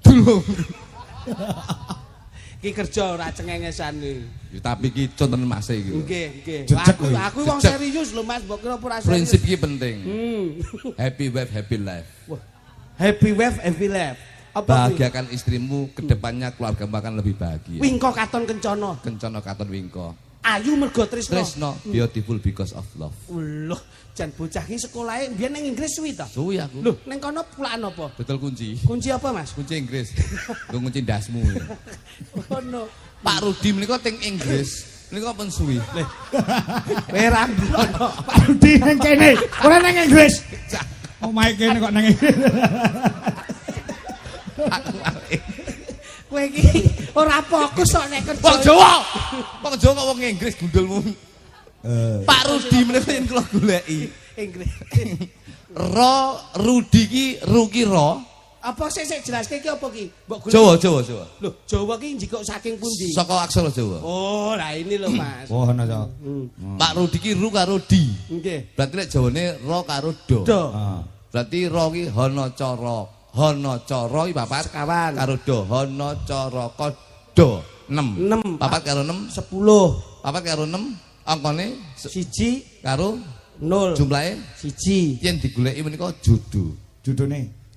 Speaker 3: Tulung.
Speaker 2: Ki kerja ora cengengesan iki.
Speaker 3: Ya tapi iki conten Mas iki.
Speaker 2: Nggih. Aku wong serius lho Mas, mbok kira ora serius.
Speaker 3: Prinsip iki penting. Happy wife, happy life.
Speaker 2: Happy wife, happy life. Apa
Speaker 3: bahagiakan istrimu, kedepannya keluargamu akan lebih bahagia.
Speaker 2: Wingko katon kencana.
Speaker 3: Kencana katon wingko.
Speaker 2: Ayu mergo tresno.
Speaker 3: Tresno, beautiful because of love.
Speaker 2: Loh, jan bocah ki sekolahe mbiyen ning Inggris suwi ta?
Speaker 3: Suwi aku.
Speaker 2: Loh, ning kono pulaan apa?
Speaker 3: Betul kunci.
Speaker 2: Kunci apa, Mas?
Speaker 3: Kunci Inggris. Nggo kunci ndasmu.
Speaker 2: Ono.
Speaker 3: Pak Rudi menika teng Inggris. Menika pun suwi.
Speaker 2: Kowe ra ngono.
Speaker 1: Pak Rudi ning kene, ora ning Inggris. Omahe kene kok ning Inggris.
Speaker 2: Kowe iki ora fokus kok nek kerja.
Speaker 3: Wong Jawa. Wong Jawa kok wong Inggris gundulmu. Pak Rudi menika yen kula goleki.
Speaker 2: Inggris.
Speaker 3: Rudi ki ru ki ro,
Speaker 2: Apa sik jelaske iki apa ki?
Speaker 3: Jawa.
Speaker 2: Lho, Jawa ki njikok saking pundi?
Speaker 3: Saka aksara Jawa.
Speaker 2: Oh, lah ini lho Mas.
Speaker 1: Oh, ana to.
Speaker 3: Pak Rudi ki ru karo di.
Speaker 2: Nggih.
Speaker 3: Berarti lek Jawane ro karo do. Berarti ro ki hana cara. Hana cara iki papat
Speaker 2: sekawan
Speaker 3: karo do. Hana cara do 6. Papat karo 6
Speaker 2: 10.
Speaker 3: Papat karo 6 angkane
Speaker 2: 1
Speaker 3: karo
Speaker 2: 0.
Speaker 3: Jumlahe
Speaker 2: 1.
Speaker 3: Yen digoleki menika judu.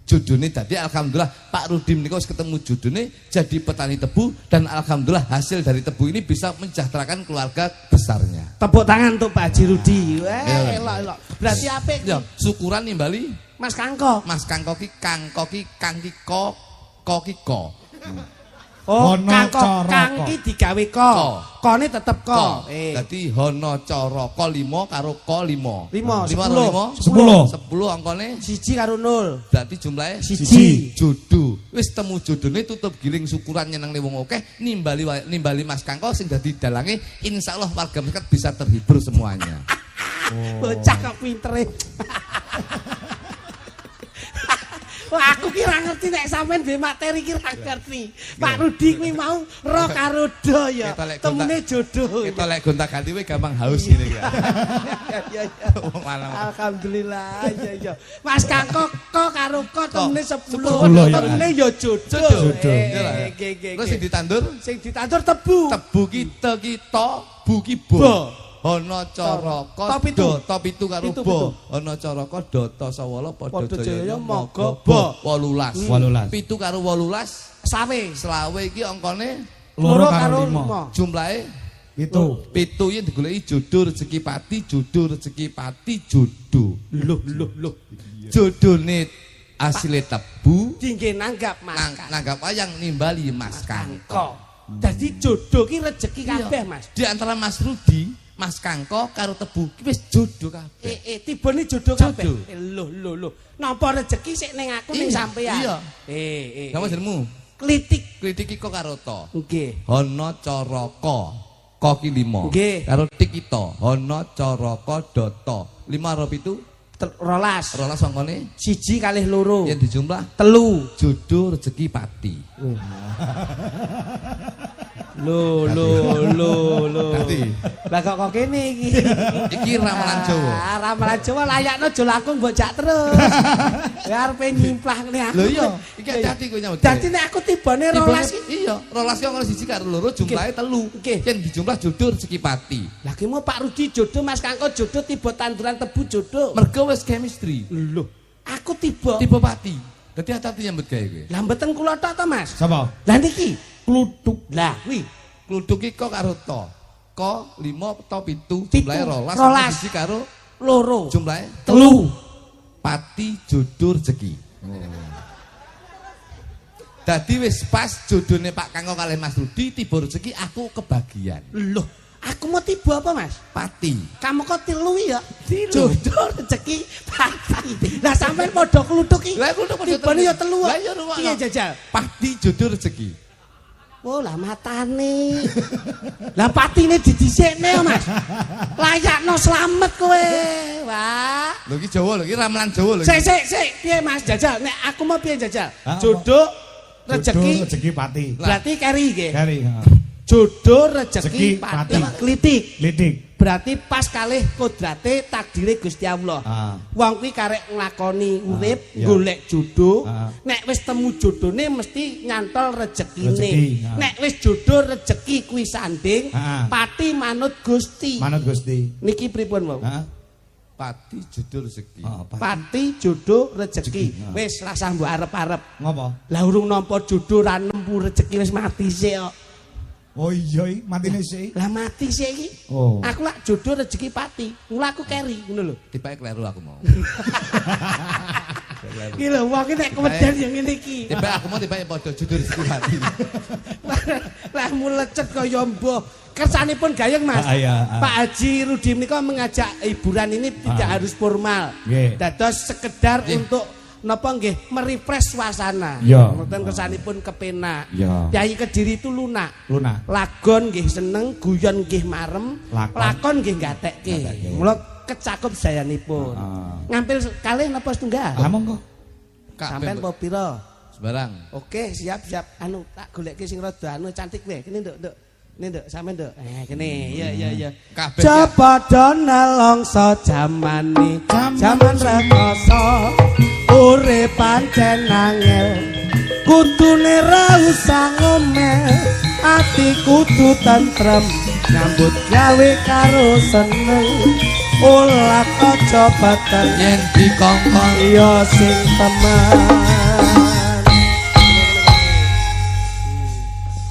Speaker 3: Judune dadi alhamdulillah Pak Rudi menika wis ketemu judune jadi petani tebu dan alhamdulillah hasil dari tebu ini bisa mensejahterakan keluarga besarnya.
Speaker 2: Tepuk tangan untuk Pak Haji Rudi. Elok. Berarti apik
Speaker 3: ya, syukuran nimbali
Speaker 2: Mas Kangko.
Speaker 3: Mas Kangko ki kang ki ko ki ko.
Speaker 2: Oh, kang ki digawe ko. Kone tetep ko.
Speaker 3: Dadi hana cara ko 5 karo ko 5. 10 angkane
Speaker 2: 1 karo 0.
Speaker 3: Berarti jumlahe
Speaker 2: 1.
Speaker 3: Jodoh. Wis temu jodone tutup giling syukuran nyenengne wong akeh nimbali Mas Kangko sing dadi dalange insyaallah warga masyarakat bisa terhibur semuanya.
Speaker 2: Bocah kok pintere. Wah, aku kira ngerti nek sampean duwe materi kira ngerti. Pak Rudi kuwi mau ro karo do ya. Temune jodoh.
Speaker 3: Kita lek gonta-ganti kowe gampang haus ngene ya.
Speaker 2: Ya. Alhamdulillah. Ya. Mas Kangko ko karo ko temune 10. Temune ya jodoh.
Speaker 3: Terus sing ditandur?
Speaker 2: Sing ditandur tebu.
Speaker 3: Tebu kita bu ki bo. Ana caraka do to 7 karo bo. Ana caraka data sawala padha jaya maga bo 18. 7 karo 18 slawe iki angkane
Speaker 2: 2 karo 5.
Speaker 3: Jumlahe
Speaker 1: 7.
Speaker 3: 7 yen digoleki jodoh rezeki pati jodoh.
Speaker 2: Loh.
Speaker 3: Jodone asile tebu
Speaker 2: dingge nanggap Mas.
Speaker 3: Nanggap wayang nimbali Mas Kangko.
Speaker 2: Dadi jodoh ki rezeki kabeh Mas.
Speaker 3: Di antara Mas Rudi Mas Kangko karo tebu wis jodoh kabeh.
Speaker 2: Tibane jodoh kabeh. Lho. Napa rezeki sik ning aku ning sampean.
Speaker 3: Iya. Napa jenengmu?
Speaker 2: Klitik.
Speaker 3: Klitik iki karo to.
Speaker 2: Nggih.
Speaker 3: Hana caraka. Ko ki 5.
Speaker 2: Nggih.
Speaker 3: Karo tik kita. Hana caraka data. 5 karo 7
Speaker 2: 12
Speaker 3: angkane
Speaker 2: 1 kalih 2.
Speaker 3: Yen dijumlah
Speaker 2: 3.
Speaker 3: Jodoh rezeki pati.
Speaker 2: Lho. Lah kok kene iki.
Speaker 3: Iki ramalan Jawa.
Speaker 2: Ramalan Jawa layakno aja langkung bocak terus. Ya arepe nyimplah ngene aku.
Speaker 3: Lho iya, iki hati kowe nyambut.
Speaker 2: Dadi nek aku tibane 12
Speaker 3: iya, 12 ki angkane 1 karo 2 jumlahe 3. Yen dijumlah jodoh rezeki pati.
Speaker 2: Lah ki mau Pak Rudi jodoh Mas Kangko jodoh tiba tanduran tebu jodoh.
Speaker 3: Mergo wis chemistry.
Speaker 2: Lho, aku tiba
Speaker 3: pati. Dadi hati-hati nyambut gawe kowe.
Speaker 2: Lah mboten kula tok to Mas.
Speaker 1: Sapa?
Speaker 2: Lah niki
Speaker 1: Kluthuk.
Speaker 2: Lah kuwi
Speaker 3: kluthuk iki kok karo to. Ko 5 to 7 jumlahe 12. 1 karo
Speaker 2: 2
Speaker 3: jumlahe
Speaker 2: 3.
Speaker 3: Pati jodoh rezeki. Dadi wis pas jodone Pak Kangko kalih Mas Rudi tiba rezeki aku kebagian.
Speaker 2: Loh, aku mau tiba apa Mas?
Speaker 3: Pati.
Speaker 2: Kamu kok 3 ya? Jodoh rezeki pati. Lah sampean padha kluthuk iki.
Speaker 3: Lah kluthuk padha
Speaker 2: tibane ya 3.
Speaker 3: Lah ya
Speaker 2: piye jajal?
Speaker 3: Pati jodoh rezeki.
Speaker 2: Oh lah matane. Lah patine didhisikne Mas. Layakno slamet kowe. Wah.
Speaker 3: Lho iki Jawa lho, iki ramalan Jawa lho.
Speaker 2: Sik. Piye Mas Jajal? Nek aku mau piye Jajal? Jodoh
Speaker 1: rezeki pati.
Speaker 2: Berarti keri nggih.
Speaker 1: Keri.
Speaker 2: Jodoh rezeki pati. Klitik. Berarti pas kalih kodrate takdire Gusti Allah. Wong kuwi karek nglakoni urip, golek jodoh. Nek wis temu jodone mesti nyantol rezekine. Nek wis jodoh rezeki kuwi sanding, pati manut Gusti. Niki pripun, Wong?
Speaker 3: Pati jodoh rezeki.
Speaker 2: Pati jodoh rezeki. Wis rasah mbok arep-arep.
Speaker 1: Ngopo?
Speaker 2: Lah urung nampa jodoh ra nempu rezeki wis mati sik kok.
Speaker 1: Oh iya, matine sik.
Speaker 2: Lah mati sik iki.
Speaker 1: Oh.
Speaker 2: Aku lak jodoh rezeki pati. Mula aku keri ngono lho.
Speaker 3: Tibake kleru aku mau.
Speaker 2: Iki lho wong iki nek keweden yang ngene iki.
Speaker 3: Tibake aku mau tibake padha jodoh rezeki pati.
Speaker 2: Lah mulecet kaya mbah. Kersanipun gayeng Mas. Pak Haji Rudi menika mengajak hiburan ini tidak harus formal. Dados sekedar untuk napa nggih merefresh suasana. Mboten kersanipun kepenak. Kyai Kediri itu lunak. Lagon nggih seneng, guyon nggih marem, lakon nggih gatekke. Mula kecakup sayanipun. Ngampil kalih napa setunggal?
Speaker 1: Lah monggo.
Speaker 2: Sampeyan apa pira?
Speaker 3: Sembarang.
Speaker 2: Oke, siap. Anu tak goleke sing rada anu cantik kowe. Kene nduk. Ini nduk, sampe nduk. Kene. Iya. Cepet nelongso jamane. Jaman rekoso. Urip pancen angel. Kudune ra usah ngomel. Ati kudu tentrem. Nyambut gawe karo seneng. Olah aja batal
Speaker 3: yen dikongkon
Speaker 2: ya sing teman.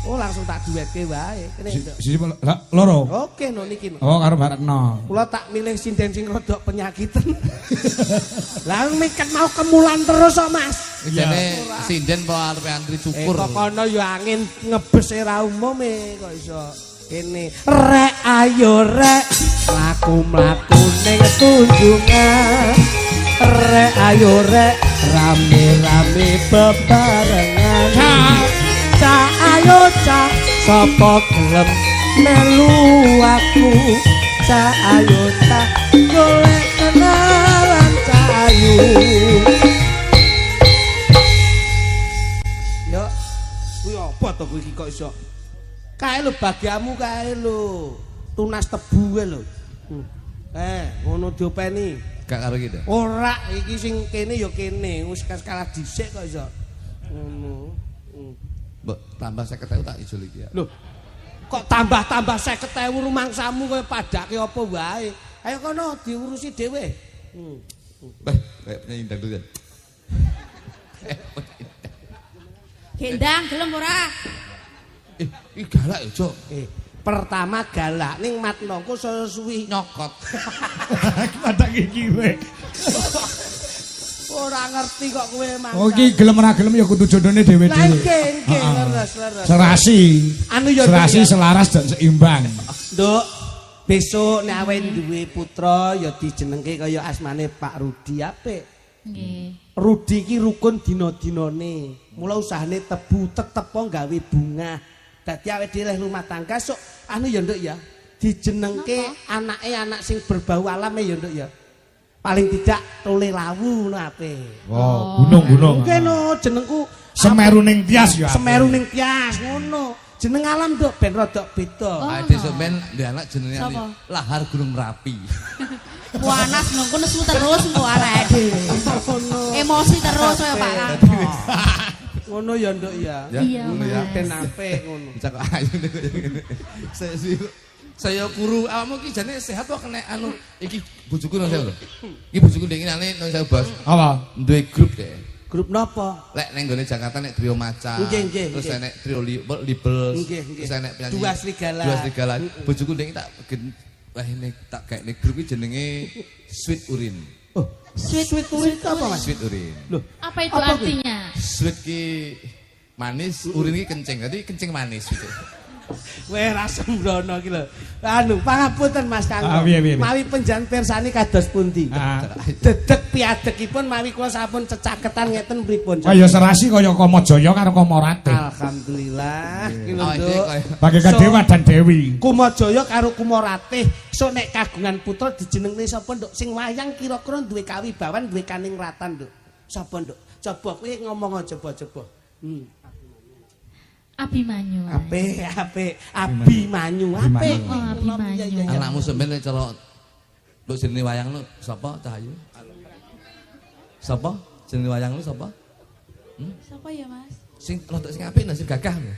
Speaker 2: Oh langsung tak duwetke wae.
Speaker 1: Siji loro.
Speaker 2: Oke no niki.
Speaker 1: Oh karo Mbak Retno.
Speaker 2: Kula tak milih sinden sing rada penyakiten. Lah miket mau kemulan terus kok Mas.
Speaker 3: Jane sinden po arep antri cukur.
Speaker 2: Kok kono ya angin ngebes ra umume kok iso. Kene rek ayo rek mlaku-mlaku ning tunjungan rek ayo rek rame-rame bebarengan ca ayo ca sapa gelem melu aku ca ayo ca golek kenalan ca ayu yo kuwi apa to kuwi kok iso kae lho bagiamu kae lho tunas tebu kae lho ngono diopeni
Speaker 3: gak karo iki
Speaker 2: ora iki sing kene ya kene wis kalah dhisik kok iso ngono
Speaker 3: mbok tambah 50.000 tak ijol iki ya
Speaker 2: lho kok tambah 50.000 rumangsamu kowe padake apa wae ayo kono diurusi dhewe
Speaker 3: kayak penyanyi dangdut kan
Speaker 4: Gendang gelem ora
Speaker 3: Ih galak ya, Cok.
Speaker 2: Pertama galak ning matnoku suwi
Speaker 3: nyokot.
Speaker 1: Padak iki kowe.
Speaker 2: Ora ngerti kok kowe mangkat.
Speaker 1: Oh iki gelem ora gelem ya kudu jodone dhewe-dhewe.
Speaker 2: Lah nggih, leres.
Speaker 1: Serasi.
Speaker 2: Anu ya
Speaker 1: serasi selaras dan seimbang.
Speaker 2: Nduk, besok nek awake duwe putra ya dijenengke kaya asmane Pak Rudi apik. Nggih. Rudi iki rukun dina-dinane. Mula usahane tebu tetep gawe bunga. Dadi awake dhewe rumah tangga sok anu ya nduk ya dijenengke anake anak sing berbau alam ya nduk ya. Paling tidak tole lawu ngono apik.
Speaker 1: Oh, gunung-gunung.
Speaker 2: Mungkin no jenengku
Speaker 1: Semeru ning Tias ya.
Speaker 2: Semeru ning Tias ngono. Jeneng alam nduk ben rada beda.
Speaker 3: Desa men ndek anak jenenge Lahar Gunung Merapi.
Speaker 4: Panas nunggu nesu terus engko arek dhewe. Emosi terus kaya Pak Rangko.
Speaker 2: Ngono ya nduk ya.
Speaker 4: Iya,
Speaker 2: ngono ya ben apik ngono.
Speaker 3: Cak ayu ngene. Saya guru awakmu iki jane sehat kok kena anu iki bojoku nang saya lho. Iki bojoku ndek ngene nang saya Bos.
Speaker 1: Apa?
Speaker 3: Duwe grup deh.
Speaker 2: Grup napa?
Speaker 3: Lek ning gone Jakarta nek trio maca. Terus enek trio libel. Terus enek penyanyi. Dua Serigala. Bojoku ndek tak wah ini tak kayak nih grup ini jenenge Sweet Urin.
Speaker 2: Oh, Sweet Urin itu apa Mas?
Speaker 3: Sweet Urin.
Speaker 4: Loh, apa itu artinya?
Speaker 3: Sweet ki manis, urin ki kencing. Jadi kencing manis gitu.
Speaker 2: Weh ra sembrono iki lho. Anu, pangapunten Mas Kanggo. Mawi penjan pirsani kados pundi? Dedeg piadekipun mawi kula sampun cecaketan ngeten pripun?
Speaker 1: Kaya serasi kaya Kamajaya karo Kamorate.
Speaker 2: Alhamdulillah. Iki lho Nduk.
Speaker 1: Bagaikan Dewa dan Dewi.
Speaker 2: Kamajaya karo Kumaratih. Sok nek kagungan putra dijenengne sapa Nduk? Sing wayang kira-kira duwe kawibawan, duwe kaningratan Nduk. Sapa Nduk? Coba kowe ngomong coba.
Speaker 4: Abimanyu.
Speaker 2: Apik. Abimanyu. Apik.
Speaker 4: Abimanyu.
Speaker 3: Anakmu sampeyan cara nduk jenenge wayang lu sapa Cahayu? Sapa? Jenenge wayang lu sapa?
Speaker 4: Sapa ya, Mas?
Speaker 3: Sing rodok sing apik sing gagah lho.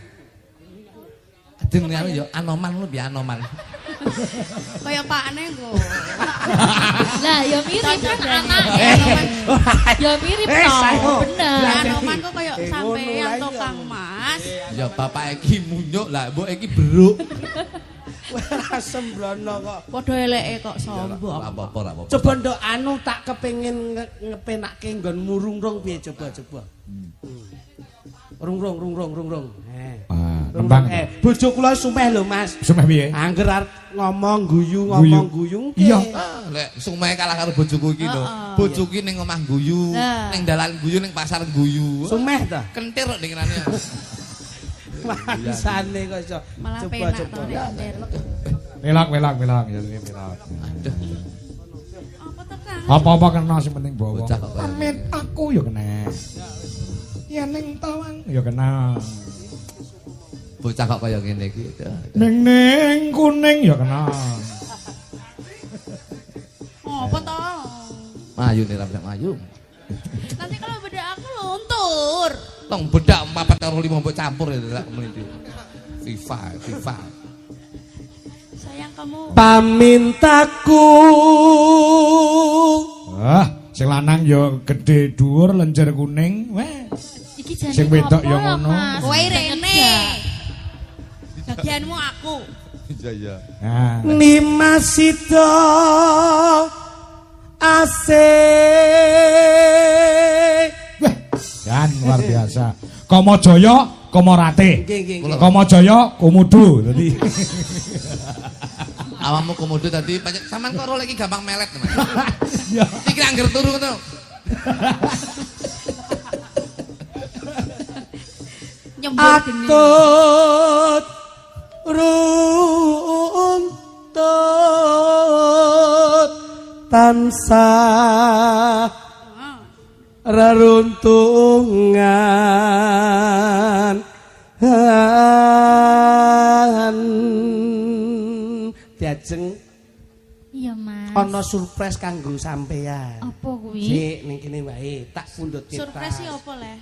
Speaker 3: Adeng anu ya Anoman lu piye Anoman.
Speaker 4: Kaya pakne engko. Lah ya mirip kan anak. Ya mirip to. Bener. Anoman kok kaya sampean to Kang Mas.
Speaker 3: Ya bapak iki munyuk lah, mbok iki beruk.
Speaker 2: Ora sembrono kok.
Speaker 4: Padha eleke kok sombong.
Speaker 3: Apa-apa.
Speaker 2: Coba Nduk anu tak kepengin ngepenake nggon murungrung piye coba. Rung.
Speaker 1: Tembang.
Speaker 2: Bojo kula sumeh lho Mas.
Speaker 1: Sumeh piye?
Speaker 2: Angger arep ngomong guyu.
Speaker 1: Iya.
Speaker 3: Lek sumeh kalah karo bojoku iki lho. Bojoku iki ning omah guyu, ning dalan guyu, ning pasar guyu.
Speaker 2: Sumeh ta?
Speaker 3: Kentir kok dengenane.
Speaker 2: Maksane kok iso.
Speaker 4: Malah
Speaker 2: Coba.
Speaker 1: Welak.
Speaker 4: Apa tekan?
Speaker 1: Apa-apa kena sing penting bawa.
Speaker 3: Bocah kok.
Speaker 1: Amin aku ya kena. yen ning tawang ya kenal.
Speaker 3: Bocah kok kaya ngene iki.
Speaker 1: Ning kuning ya kenal.
Speaker 4: Apa to?
Speaker 3: Mayu nih rambut mayu.
Speaker 4: Nanti kalau bedak aku luntur.
Speaker 3: Tong bedak 4 karo 5 mbok campur ya lek mriki. FIFA.
Speaker 4: Sayang kamu.
Speaker 2: Pamintaku.
Speaker 1: Sing lanang ya gedhe dhuwur lenjer kuning. Weh.
Speaker 4: Iki jane
Speaker 1: sing wedok ya ngono.
Speaker 4: Kowe rene. Bagianmu aku.
Speaker 3: Iya.
Speaker 1: Nah.
Speaker 2: Nimasito
Speaker 1: Weh, kan luar biasa. Kamajaya, Kamarate.
Speaker 2: Nggih.
Speaker 1: Kamajaya, Komodo. Dadi
Speaker 3: Awakmu komodo tadi sampean kok ora lagi gampang melet, Mas.
Speaker 1: ya.
Speaker 3: Iki angger turu ngono.
Speaker 2: Atut runtut tansah reruntungan diajeng
Speaker 4: iya Mas
Speaker 2: ana surprise kanggo sampean
Speaker 4: apa kuwi
Speaker 2: sik ning kene wae tak pundhut kita
Speaker 4: surprise iki apa le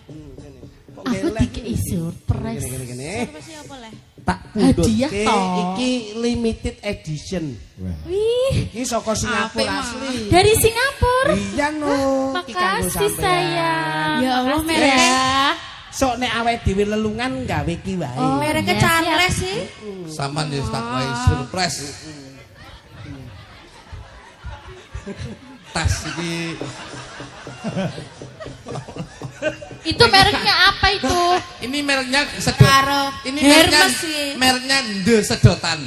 Speaker 2: aku
Speaker 4: dikei surprise
Speaker 2: gini
Speaker 4: surprise iki apa le
Speaker 2: tak pundhut iki limited edition
Speaker 4: wih
Speaker 2: iki saka Singapura asli
Speaker 4: dari Singapura
Speaker 2: iya no
Speaker 4: makasih sayang ya Allah merek
Speaker 2: sok nek awake dhewe lelungan gawe iki wae.
Speaker 4: Oh, mereke Charles sih.
Speaker 3: Saman wis tak wae surprise. Tas iki.
Speaker 4: Itu mereknya apa itu?
Speaker 3: Ini mereknya sedot. Ini mereknya The Sedotan.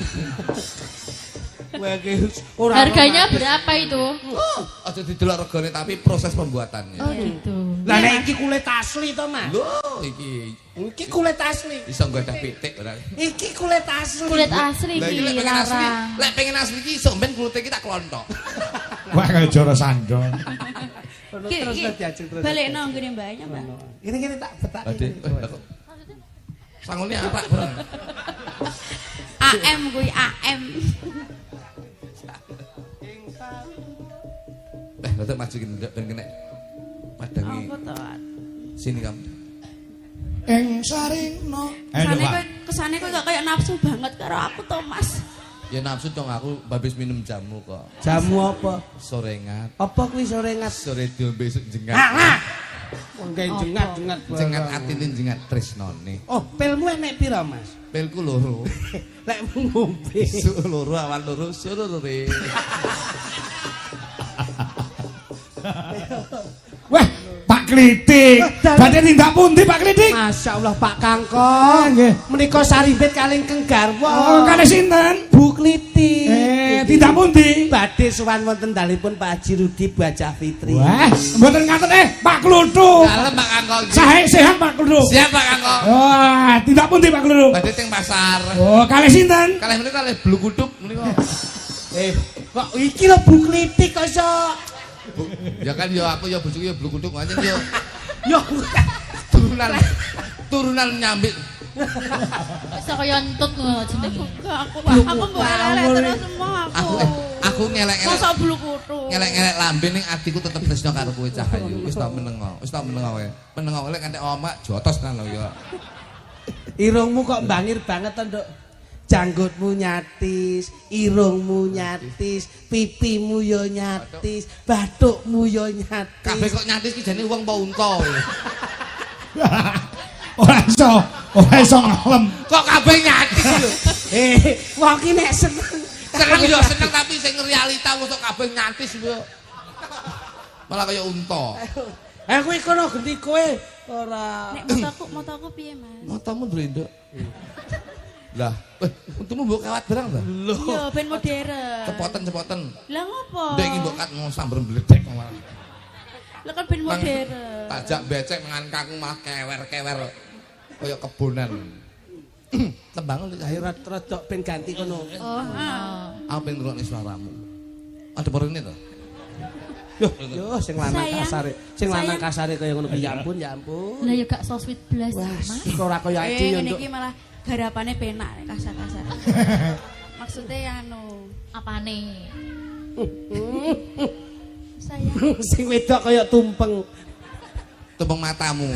Speaker 4: Harganya berapa itu?
Speaker 3: Aja didelok regane tapi proses pembuatannya.
Speaker 4: Oh gitu.
Speaker 2: Lah nek iki kulit asli to, Mas?
Speaker 3: Lho, iki
Speaker 2: kulit asli.
Speaker 3: Iso nggodhak pitik ora.
Speaker 2: Iki kulit asli.
Speaker 4: Kulit asli iki larang.
Speaker 3: Lek pengen asli iki iso ben kulite iki tak klontok.
Speaker 1: Wah kaya joro sandong.
Speaker 2: Terus diajeng terus.
Speaker 4: Balekno nggone mbaknya, Mbak.
Speaker 2: Ini tak betak.
Speaker 3: Sangune apa, Bro?
Speaker 4: AM kuwi AM.
Speaker 3: Datuk maju ki ndak ben kena padangi.
Speaker 4: Apa to?
Speaker 3: Sini kamu.
Speaker 1: Ing sarina.
Speaker 4: Kesane kok kayak nafsu banget karo aku to, Mas.
Speaker 3: Ya nafsu dong aku babis minum jamu kok.
Speaker 2: Jamu apa?
Speaker 3: Sorengat.
Speaker 2: Apa kuwi sorengat?
Speaker 3: Sore diombe esuk jengat.
Speaker 2: Wong gawe jengat-jengat.
Speaker 3: Jengat atine jengat tresnane.
Speaker 2: Oh, pilmu enek pira, Mas?
Speaker 3: Pilku loro.
Speaker 2: Lek ngombe.
Speaker 3: Esuk loro awan loro sore.
Speaker 1: Wah, Pak Klitik. Badhe tindak pundi Pak Klitik?
Speaker 2: Masyaallah Pak Kangkong.
Speaker 1: Nggih.
Speaker 2: Menika sarimbit kalih Keng Garwa.
Speaker 1: Oh, kalih sinten?
Speaker 2: Bu Klitik.
Speaker 1: Tindak pundi?
Speaker 2: Badhe sowan wonten dalipun Pak Haji Rudi Bajah Fitri.
Speaker 1: Wah, mboten ngaten Pak Kluthuk.
Speaker 3: Dalem Pak Kangkong.
Speaker 1: Sae sehat Pak Kluthuk.
Speaker 3: Siap Pak Kangkong.
Speaker 1: Wah, tindak pundi Pak Kluthuk?
Speaker 3: Badhe teng pasar.
Speaker 1: Oh, kalih sinten?
Speaker 3: Kalih menika kalih blukuduk menika.
Speaker 2: Kok iki lho Bu Klitik kok iso.
Speaker 3: Ya kan ya aku ya bojoku ya blukuduk aja ya.
Speaker 2: Yo
Speaker 3: turunan nyambik.
Speaker 4: Bisa kaya entut jenenge. Aku mbok terus semua
Speaker 3: Aku ngelek-ngelek.
Speaker 4: Masa blukutu.
Speaker 3: Ngelek-ngelek lambe ning atiku tetep tresno karo kowe Cahayu. Wis tak menengo. Wis tak menengo wae. Menengo lek kanthi omak jotos kan lho ya.
Speaker 2: Irungmu kok bangir banget to, Nduk. Janggutmu nyatis, irungmu nyatis, pipimu yo nyatis, bathukmu yo nyatis.
Speaker 3: Kabeh kok nyatis ki jane wong apa unta.
Speaker 1: Ora iso ngalem.
Speaker 3: Kok kabeh nyatis lho.
Speaker 2: Wong ki nek seneng.
Speaker 3: Seneng yo seneng tapi sing realita kok kabeh nyatis lho. Malah kaya unta.
Speaker 2: Kuwi kono genti kowe ora.
Speaker 4: Nek motoku piye, Mas?
Speaker 3: Motomu ndrendok. Lah, untumu mbok kawat barang ta?
Speaker 4: Iya, ben modern.
Speaker 3: Cepoten.
Speaker 4: Lah ngopo?
Speaker 3: Ndek iki mbok kat sambar mbledek malah.
Speaker 4: Lah kan ben modern.
Speaker 3: Tajak becek mangan kaku malah kewer-kewer kaya kebonan. Tembang lho Cahayu
Speaker 2: Rodok ben ganti kono.
Speaker 4: Oh,
Speaker 3: Aku pengen ngrungokne suaramu. Ada porene to?
Speaker 2: Yo sing lanang kasare. Sing lanang kasare kaya ngono ya ampun ya ampun.
Speaker 4: Lah ya gak so sweet blas Mas.
Speaker 2: Ora kaya Adi yo.
Speaker 4: Iki malah garapane penak kasar-kasar. Maksudnya apane? Sayang.
Speaker 2: Sing wedok kaya tumpeng.
Speaker 3: Tumpeng matamu.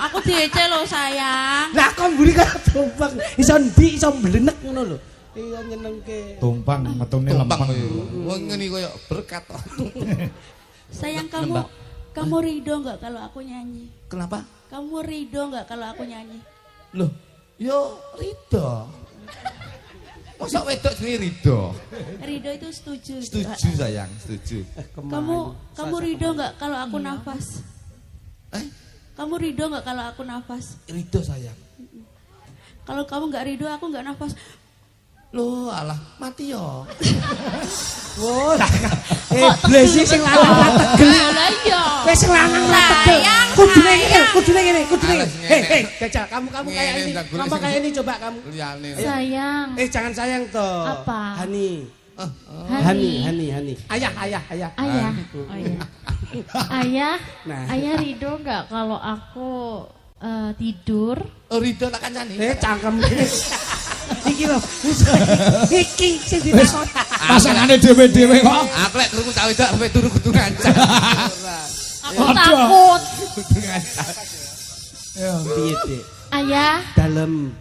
Speaker 4: Aku diece lho sayang.
Speaker 2: Lah kok mburi kaya tumpeng. Iso ndi iso mblenek ngono lho. Iya nyenengke.
Speaker 1: Tumpang metune lempeng.
Speaker 3: Wong ngene koyo berkat.
Speaker 4: Sayang kamu ridho enggak kalau aku nyanyi?
Speaker 3: Kenapa?
Speaker 4: Kamu ridho enggak kalau aku nyanyi?
Speaker 3: Loh, yo ridho. Masa wedok jenenge ridho?
Speaker 4: Ridho itu setuju.
Speaker 3: Setuju sayang, setuju.
Speaker 4: Kamu ridho enggak kalau aku nafas? Kamu ridho enggak kalau aku nafas?
Speaker 3: Ridho sayang.
Speaker 4: Kalau kamu enggak ridho aku enggak nafas.
Speaker 3: Loh, alah mati yo.
Speaker 2: Wah, blesi sing lanang ra tegel.
Speaker 4: Lah iya.
Speaker 2: Wis sing lanang ra tegel. Kudune ngene. Hei, Gajah, kamu kayak ini. Kamu kayak ini coba kamu.
Speaker 4: Sayang.
Speaker 2: Jangan sayang toh.
Speaker 4: Apa?
Speaker 2: Hani. Ayah.
Speaker 4: Ayah. Ayah. Ayah ridho enggak kalau aku tidur?
Speaker 3: Oh, ridho tak kancani.
Speaker 2: Cangkem. Iki lho. Iki sing ditakon.
Speaker 1: Pasangane dhewe-dhewe kok.
Speaker 3: Aku lek krungu cah wedok sampe turu kudu ngancam.
Speaker 4: Aku takut.
Speaker 3: Kudu ngancam.
Speaker 2: Yo, piye, Dik?
Speaker 4: Ayah.
Speaker 2: Dalem.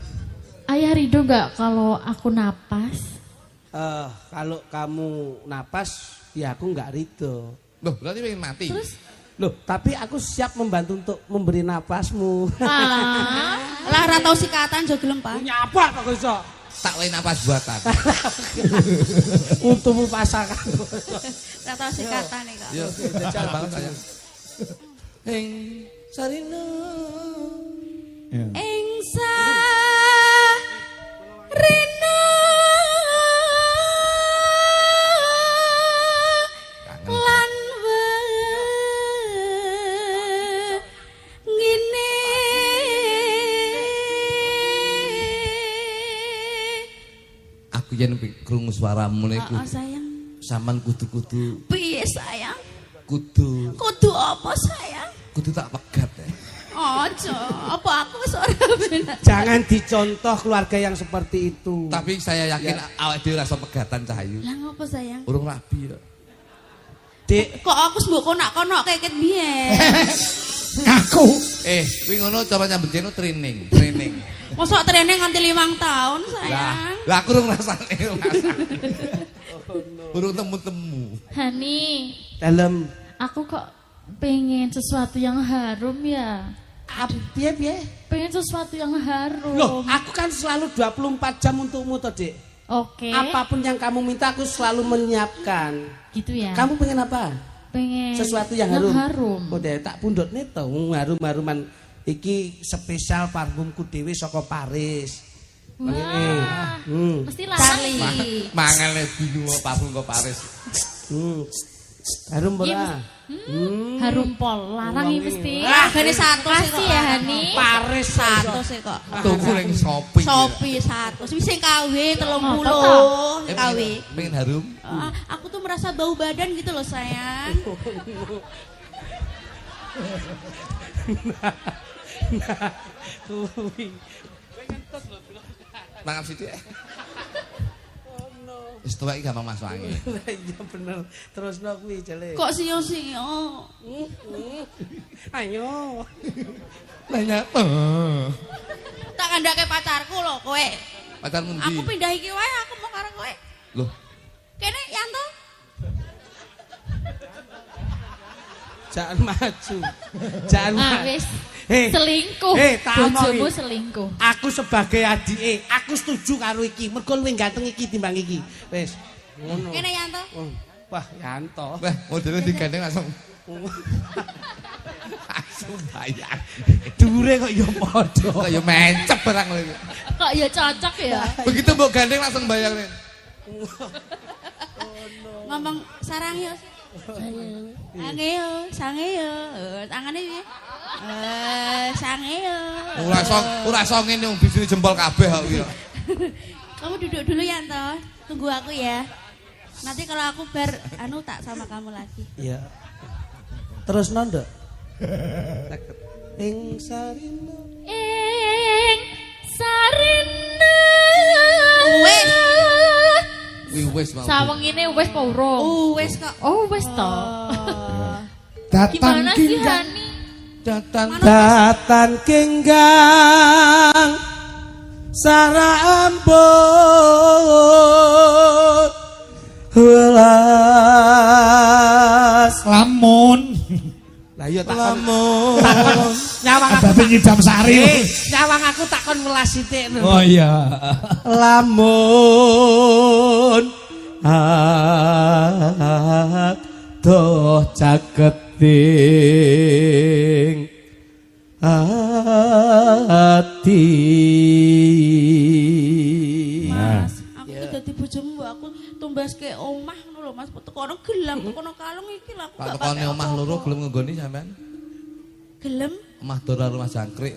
Speaker 4: Ayah ridho enggak kalau aku napas?
Speaker 2: Kalau kamu napas, ya aku enggak ridho.
Speaker 3: Loh, berarti pengen mati.
Speaker 4: Terus?
Speaker 2: Loh, tapi aku siap membantu untuk memberi napasmu.
Speaker 4: Lah ora tau sikatan jo gelem, Pak.
Speaker 2: Nyapa kok iso?
Speaker 3: Tak wae napas buatan.
Speaker 2: Untukmu pasangan.
Speaker 4: Ora tau sikatan iki kok.
Speaker 3: Yo, jajal banget sayang. Heng sarina.
Speaker 4: Ing sarina lan ngene
Speaker 3: Aku yen krungu swaramu niku.
Speaker 4: sayang.
Speaker 3: Saman kudu-kudu.
Speaker 4: Piye sayang?
Speaker 3: Kudu
Speaker 4: Apa sayang?
Speaker 3: kudu tak pegat.
Speaker 4: Ojo, apa aku wis ora bener.
Speaker 2: Jangan dicontoh keluarga yang seperti itu.
Speaker 3: Tapi saya yakin awake dhewe rasa pegatan Cahayu.
Speaker 4: Lah ngopo sayang?
Speaker 3: Urung rabi ya.
Speaker 2: Dik,
Speaker 4: Kok aku mbok konak-konak keket biyen.
Speaker 1: Ngaku.
Speaker 3: Kuwi ngono cara nyambut jeno training.
Speaker 4: Mosok training nganti 5 tahun sayang.
Speaker 3: Lah aku urung rasane. Urung temu-temu.
Speaker 4: Hani,
Speaker 2: dalem.
Speaker 4: aku kok pengen sesuatu yang harum ya.
Speaker 2: Piye?
Speaker 4: Pengen sesuatu yang harum.
Speaker 2: Loh, aku kan selalu 24 jam untukmu toh, Dik.
Speaker 4: Oke.
Speaker 2: Apapun yang kamu minta aku selalu menyiapkan.
Speaker 4: Gitu ya.
Speaker 2: Kamu pengen apa?
Speaker 4: pengen
Speaker 2: sesuatu yang harum. Oh, deh tak pundhutne to harum-haruman iki spesial parfumku dhewe saka Paris.
Speaker 4: Wah. Mesti lali.
Speaker 3: Mangane bingung parfum kok Paris.
Speaker 2: Harum ora?
Speaker 4: Harum pol, larang iki mesti.
Speaker 2: Gane 100
Speaker 4: sih ya Hani.
Speaker 2: Paris
Speaker 4: 100 sih kok.
Speaker 3: Tuku ning Shopee.
Speaker 4: Shopee 100. Wis sing KW 30. KW.
Speaker 3: Pengen harum?
Speaker 4: Aku tuh merasa bau badan gitu loh sayang.
Speaker 3: Mangan sithik. Wis tuwa iki gampang masuk angin.
Speaker 2: Iya bener. Terusno kuwi jale.
Speaker 4: Kok sio-sio?
Speaker 2: Ayo.
Speaker 3: Banyak.
Speaker 4: Tak kandhake pacarku lho kowe.
Speaker 3: Pacarmu ndi?
Speaker 4: Aku pindah iki wae aku mau karo kowe.
Speaker 3: Loh.
Speaker 4: Kene Yanto.
Speaker 2: Jangan maju. Jangan
Speaker 4: wis. Selingkuh. Bojomu selingkuh.
Speaker 2: Aku sebagai adike, aku setuju karo iki. Mergo luwih ganteng iki timbang iki. Wis. Ngono.
Speaker 4: Kene Yanto.
Speaker 2: Wah, Yanto.
Speaker 3: Wah, modele digandeng langsung. Langsung bayang.
Speaker 2: Dhuwure kok ya padha.
Speaker 3: Kok ya mencep barang lho.
Speaker 4: Kok ya cocok ya.
Speaker 3: Begitu mbok gandeng langsung bayang.
Speaker 4: Ngomong sarang ya. Angeo, sangeyo. Tangane piye? Sangeyo.
Speaker 3: Ora iso ngene wong bisine jempol kabeh kok iki.
Speaker 4: Kamu duduk dulu Yanto. Tunggu aku ya. Nanti kalau aku tak sama kamu lagi.
Speaker 2: Iya. Terus nondok. Ing sarina.
Speaker 4: Ing sarina.
Speaker 3: Wis mau.
Speaker 4: Sawengine wis apa urung?
Speaker 2: Wis kok.
Speaker 4: Oh, wis to.
Speaker 1: Datang
Speaker 4: kinggang.
Speaker 2: Datan kinggang sara ambon welas
Speaker 1: lamun.
Speaker 2: Lah iya takon nyawang aku
Speaker 1: tak nyidam sari.
Speaker 2: nyawang aku takon welas sithik.
Speaker 1: Oh iya.
Speaker 2: Lamun doh caketing ati.
Speaker 4: Mas, aku iki dadi bojomu, aku tumbaske omah ngono lho Mas, tekono gelang, tekono kalung iki lho aku gak
Speaker 3: Tekone omah loro gelem nggoni sampean.
Speaker 4: gelem.
Speaker 3: Omah Dora rumah jangkrik.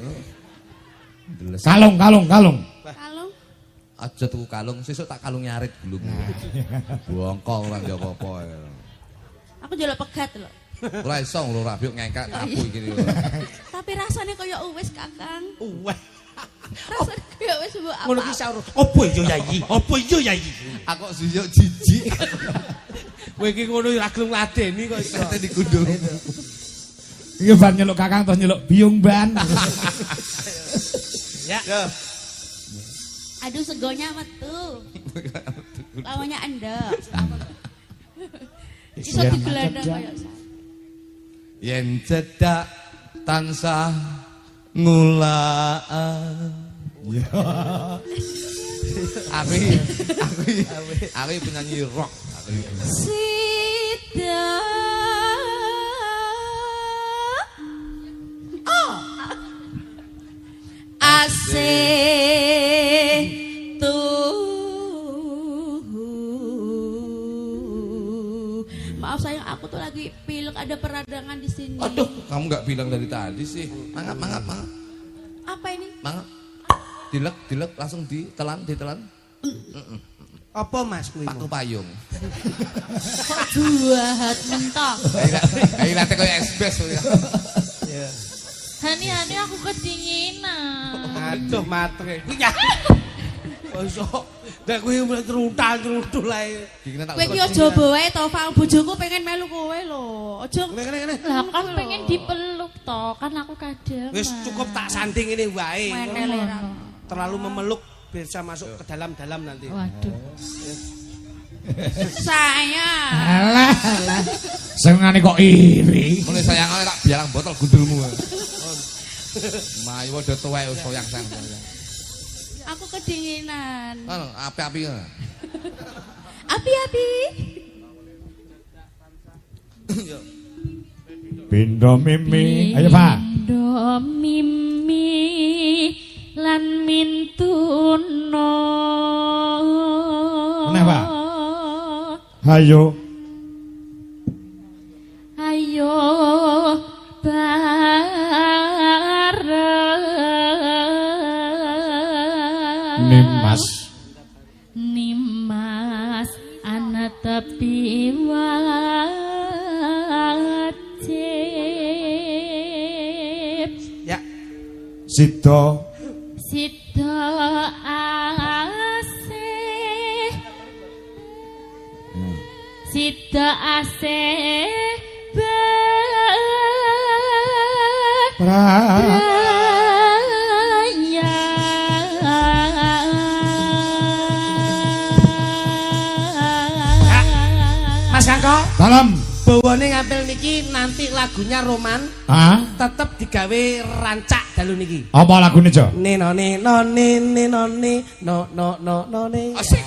Speaker 1: Kalung.
Speaker 4: Kalung.
Speaker 3: Aja tuku kalung, sesuk tak kalung nyarit belum. Bongkong ora ndek apa-apa.
Speaker 4: Aku njaluk pegat lho.
Speaker 3: Ora iso lho rabiuk ngengkak kapu iki lho.
Speaker 4: Tapi rasane kaya uwis Kakang.
Speaker 2: Uweh.
Speaker 4: Rasane kaya wis mbok apa.
Speaker 2: Ngono ki saur. Apa iya Yayi? Apa iya Yayi?
Speaker 3: Aku suyuk jijik.
Speaker 2: Kowe iki ngono ora gelem ngladeni kok iso.
Speaker 3: Kate digundul.
Speaker 1: Iki ban nyeluk Kakang terus nyeluk biung ban.
Speaker 2: Ya.
Speaker 4: Aduh segonya metu. Lawannya endek. Iso digelandang kaya
Speaker 3: Yen cedak tansah ngulak. Aku penyanyi rock.
Speaker 4: Sida. Oh. Asih maaf sayang, aku tuh lagi pilek, ada peradangan di sini.
Speaker 3: Aduh, kamu nggak bilang dari tadi sih. Mangap.
Speaker 4: Apa ini?
Speaker 3: Mangap. Dilek langsung ditelan.
Speaker 2: Apa Mas kuwi?
Speaker 3: Paku payung.
Speaker 4: Buat mentok.
Speaker 3: Ayo nanti kayak esbes.
Speaker 2: Ya.
Speaker 4: Hani aku kedinginan.
Speaker 2: Aduh matre. Ya. Bosok. Nek kuwi mulai teruntal-teruntul ae.
Speaker 4: Kowe iki aja bae to, Fal. Bojoku pengen melu kowe lho. Aja.
Speaker 2: Kene.
Speaker 4: Lah kan pengen dipeluk to, kan aku kadang.
Speaker 2: Wis cukup tak sanding ini wae.
Speaker 4: Menel.
Speaker 2: Terlalu memeluk bisa masuk ke dalam-dalam nanti.
Speaker 4: Waduh. Saya.
Speaker 1: Alah. Senengane kok iri.
Speaker 3: Mulai sayangane tak biarang botol gundulmu. Mayu udah tuwek soyang sang.
Speaker 4: Aku kedinginan.
Speaker 3: Api-api.
Speaker 4: Api-api.
Speaker 1: Pindo mimi. Ayo, Pak.
Speaker 4: Pindo mimi lan mintuno.
Speaker 1: Kenapa? Ayo.
Speaker 4: Ayo bareng. Nimas ana tepi wajib.
Speaker 2: Ya.
Speaker 1: Sida
Speaker 4: asih. Sida asih
Speaker 2: Mas Kakko,
Speaker 1: dalam
Speaker 2: bawane ngambil niki nanti lagunya Roman. Tetep digawe rancak dalu niki.
Speaker 1: Apa lagune, Jo?
Speaker 2: No.
Speaker 3: Asik.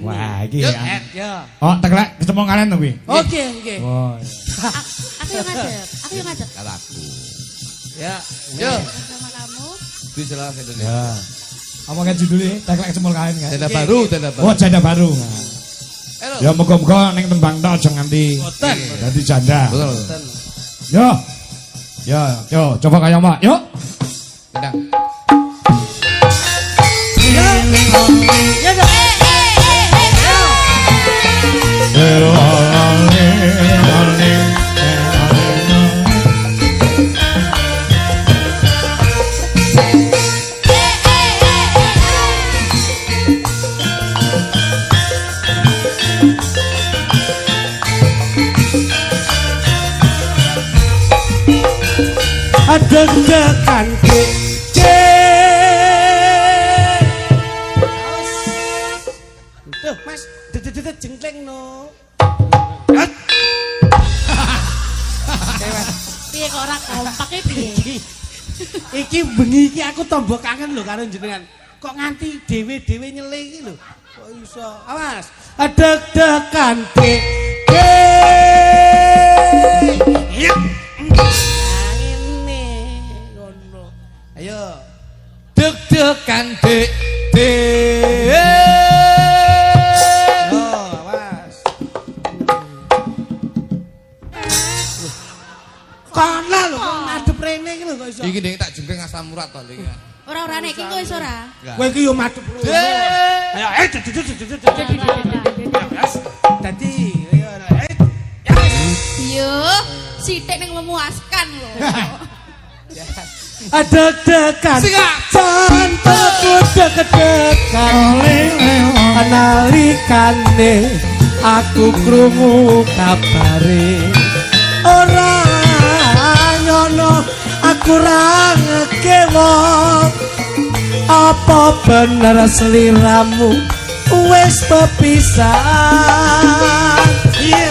Speaker 1: Wah, iki
Speaker 2: Ya.
Speaker 1: Oh, teklek kecemplung kalian to kuwi.
Speaker 2: Oke.
Speaker 1: Oh.
Speaker 4: Aku yang ngajak.
Speaker 3: Kalaku.
Speaker 2: Ya.
Speaker 3: Yo.
Speaker 4: Sama kamu.
Speaker 3: Di Selat Indonesia.
Speaker 1: Ya. Apa kan judulnya? Teklek kecemplung kalian kan?
Speaker 3: Janda baru.
Speaker 1: Oh, janda baru. Ya muga-muga ning tembang tok aja nganti
Speaker 2: Boten.
Speaker 1: dadi janda.
Speaker 3: Betul.
Speaker 1: Yo, coba kayak Mbak. Yuk.
Speaker 3: Tendang.
Speaker 2: Ya dong. deg-degan Tuh Mas, dedet jengkleng no.
Speaker 4: Piye kok ora kompak piye?
Speaker 2: Iki bengi iki aku tambah kangen lho karo jenengan. Kok nganti dhewe-dhewe nyele iki lho. Kok iso? Awas. Deg-degan ngene ngono. Ayo.
Speaker 3: Deg-degan Dik.
Speaker 2: Kana lho kok ngadep rene iki lho kok iso.
Speaker 3: Iki ning tak jengking asam urat to iki.
Speaker 4: Ora iki kok iso ora?
Speaker 2: Kowe iki yo madhep. Ayo dadi
Speaker 4: Yo, sithik ning memuaskan lho.
Speaker 2: Deg-degan jantukku deg-degan nalikane aku krungu kabare ora ngono aku ra ngekewo apa bener sliramu wis pepisahan iya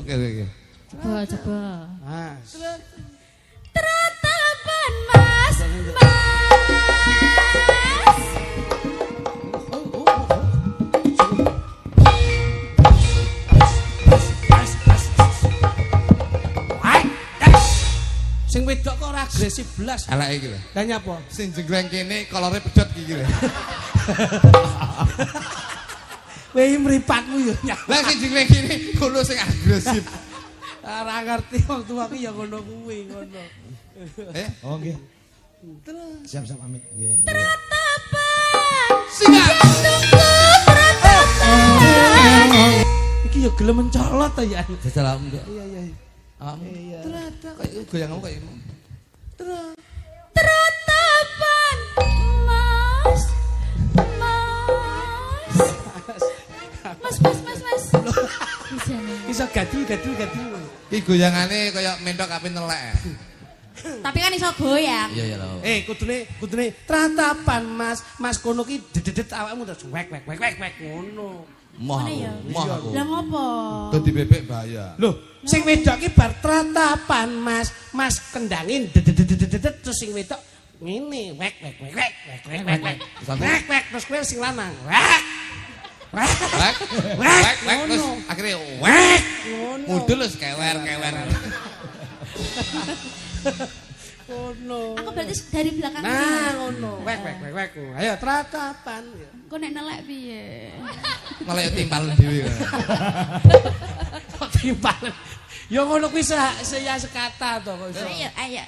Speaker 3: Oke.
Speaker 4: Coba.
Speaker 2: Mas.
Speaker 4: Tratapan Mas.
Speaker 2: Sing wedok kok ora agresif blas.
Speaker 3: Eleke iki lho.
Speaker 2: Lah nyapa?
Speaker 3: Sing jenggleng kene kolore pedhot iki lho.
Speaker 2: Kowe mripatmu yo nyak.
Speaker 3: Lah sing jenggleng kene ngono sing agresif.
Speaker 2: Ora ngerti wong tuwa ki ya ngono kuwi ngono.
Speaker 1: Oh nggih. Siap-siap amit nggih.
Speaker 4: Tratapan.
Speaker 3: Singa.
Speaker 2: Iki ya gelem mencolot ta ya.
Speaker 3: Jajal enggak.
Speaker 2: Iya.
Speaker 3: Iya. Ternyata kayak goyangmu kayak ini.
Speaker 4: Tratapan Mas.
Speaker 2: Iso gadul.
Speaker 3: Iki goyangane kaya mentok ape nelek.
Speaker 4: Tapi kan iso goyang.
Speaker 3: Iya lho.
Speaker 2: Kudune tratapan Mas kono ki dedet awakmu terus wek ngono.
Speaker 3: Moh aku.
Speaker 4: Lah ngopo?
Speaker 3: Dadi bebek bahaya.
Speaker 2: Lho, sing wedok ki bar tratapan Mas kendangin dedet terus sing wedok ngene wek terus kowe sing lanang wek
Speaker 3: terus akhirnya wek mudul wis kewer
Speaker 2: ngono
Speaker 4: Aku berarti dari belakang.
Speaker 2: nah ngono wek ayo tratapan
Speaker 4: kok nek nelek piye
Speaker 3: malah ya timpal dhewe
Speaker 2: kok timpal ya ngono kuwi saya sekata to kok iso
Speaker 4: ayo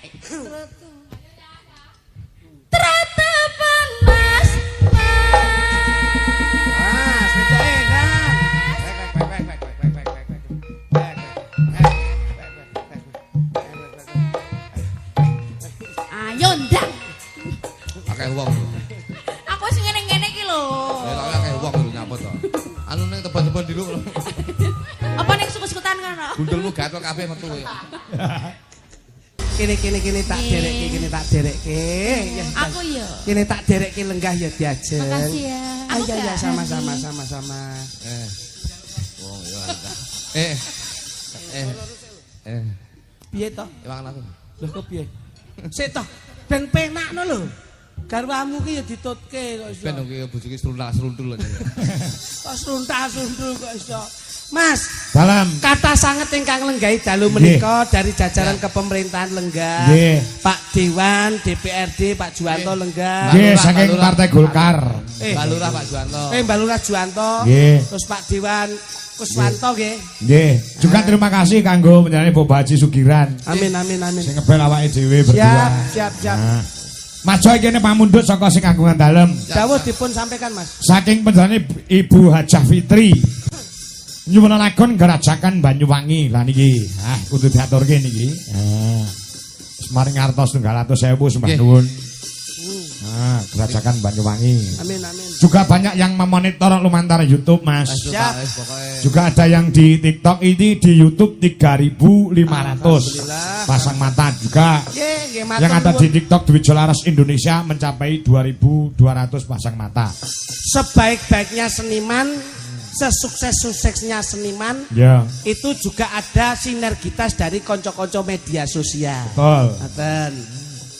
Speaker 4: tratapan Mas ayo ndang
Speaker 3: akeh wong
Speaker 4: aku sing ngene-ngene iki lho
Speaker 3: ya tak akeh wong lho nyapa to anu ning tebon-tebon dilu
Speaker 4: apa ning suku-sukutan kono
Speaker 3: gundulmu gatel kabeh metu
Speaker 2: kene tak derekke
Speaker 4: aku yo
Speaker 2: kene tak derekke lenggah ya diajeng
Speaker 4: makasih ya
Speaker 2: ayo ya sama-sama
Speaker 3: wong ya
Speaker 2: piye to
Speaker 3: emang aku
Speaker 2: lho kok piye sik to ben penakno lho garwamu ki ya ditutke kok iso
Speaker 3: ben iki bojoke seruntul
Speaker 2: kok seruntul kok iso Mas,
Speaker 1: salam.
Speaker 2: Kata sanget ingkang lenggahi dalu menika dari jajaran kepemerintahan Lenggah. Pak Dewan, DPRD, Pak Juwanto Lenggah.
Speaker 1: Nggih, saking Partai Golkar.
Speaker 3: Mbak Lurah Pak Juwanto.
Speaker 2: Mbak Lurah Juwanto. Terus Pak Dewan Kuswanto nggih.
Speaker 1: Nggih. Juga terima kasih kanggo panjenengan Bapak Haji Sugiran.
Speaker 2: Amin.
Speaker 1: Sing ngebel awake dhewe berdua.
Speaker 2: Siap.
Speaker 1: Mas Joy kene pamundhut saka sing kagungan dalem.
Speaker 2: Dawuh dipun sampaikan, Mas.
Speaker 1: Saking panjenengane Ibu Hajah Fitri. Nyuwunaken Gerajakan Banyuwangi. Lah niki, kudu diaturke niki. Semaring ngartos 300.000 sembah nuwun. Gerajakan Banyuwangi.
Speaker 2: Amin amin.
Speaker 1: Juga banyak yang memonitor lumantar YouTube, Mas.
Speaker 2: Siap.
Speaker 1: Juga ada yang di TikTok ini di YouTube 3.500. Pasang mata juga. Yang ada di TikTok Dwi Jolaras Indonesia mencapai 2.200 pasang mata.
Speaker 2: Sebaik-baiknya seniman, sesukses-suksesnya seniman, itu juga ada sinergitas dari konco-konco media sosial.
Speaker 1: Betul.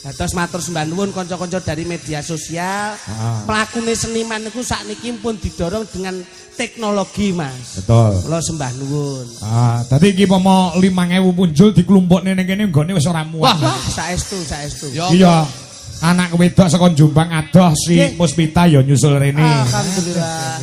Speaker 2: Terus matur sembah nuwun kanca-kanca dari media sosial. Mlakune seniman niku sakniki pun didorong dengan teknologi, Mas.
Speaker 1: Betul.
Speaker 2: Kula sembah nuwun.
Speaker 1: Dadi iki pomo 5.000 punjul diklumpukne ning kene nggone wis ora muat.
Speaker 2: Wah, saestu.
Speaker 1: Iya. Anak wedok saka Jombang adoh si Puspita ya nyusul rene.
Speaker 2: Alhamdulillah.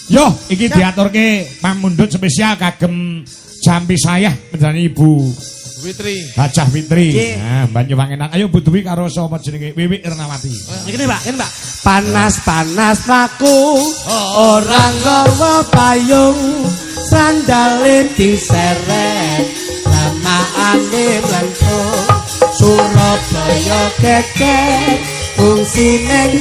Speaker 1: Yo, iki diaturke pamundhut spesial kagem jampi saya penjane Ibu
Speaker 3: Fitri.
Speaker 1: Hajah Fitri. Nah, Banyuwangi. Ayo Bu Dwi karo sapa jenenge? Wiwi Ernawati.
Speaker 2: Ngene, Mbak. Panas-panas laku ora nggawa payung, sandale diseret lamaane mlentung. Surabaya geger fungsine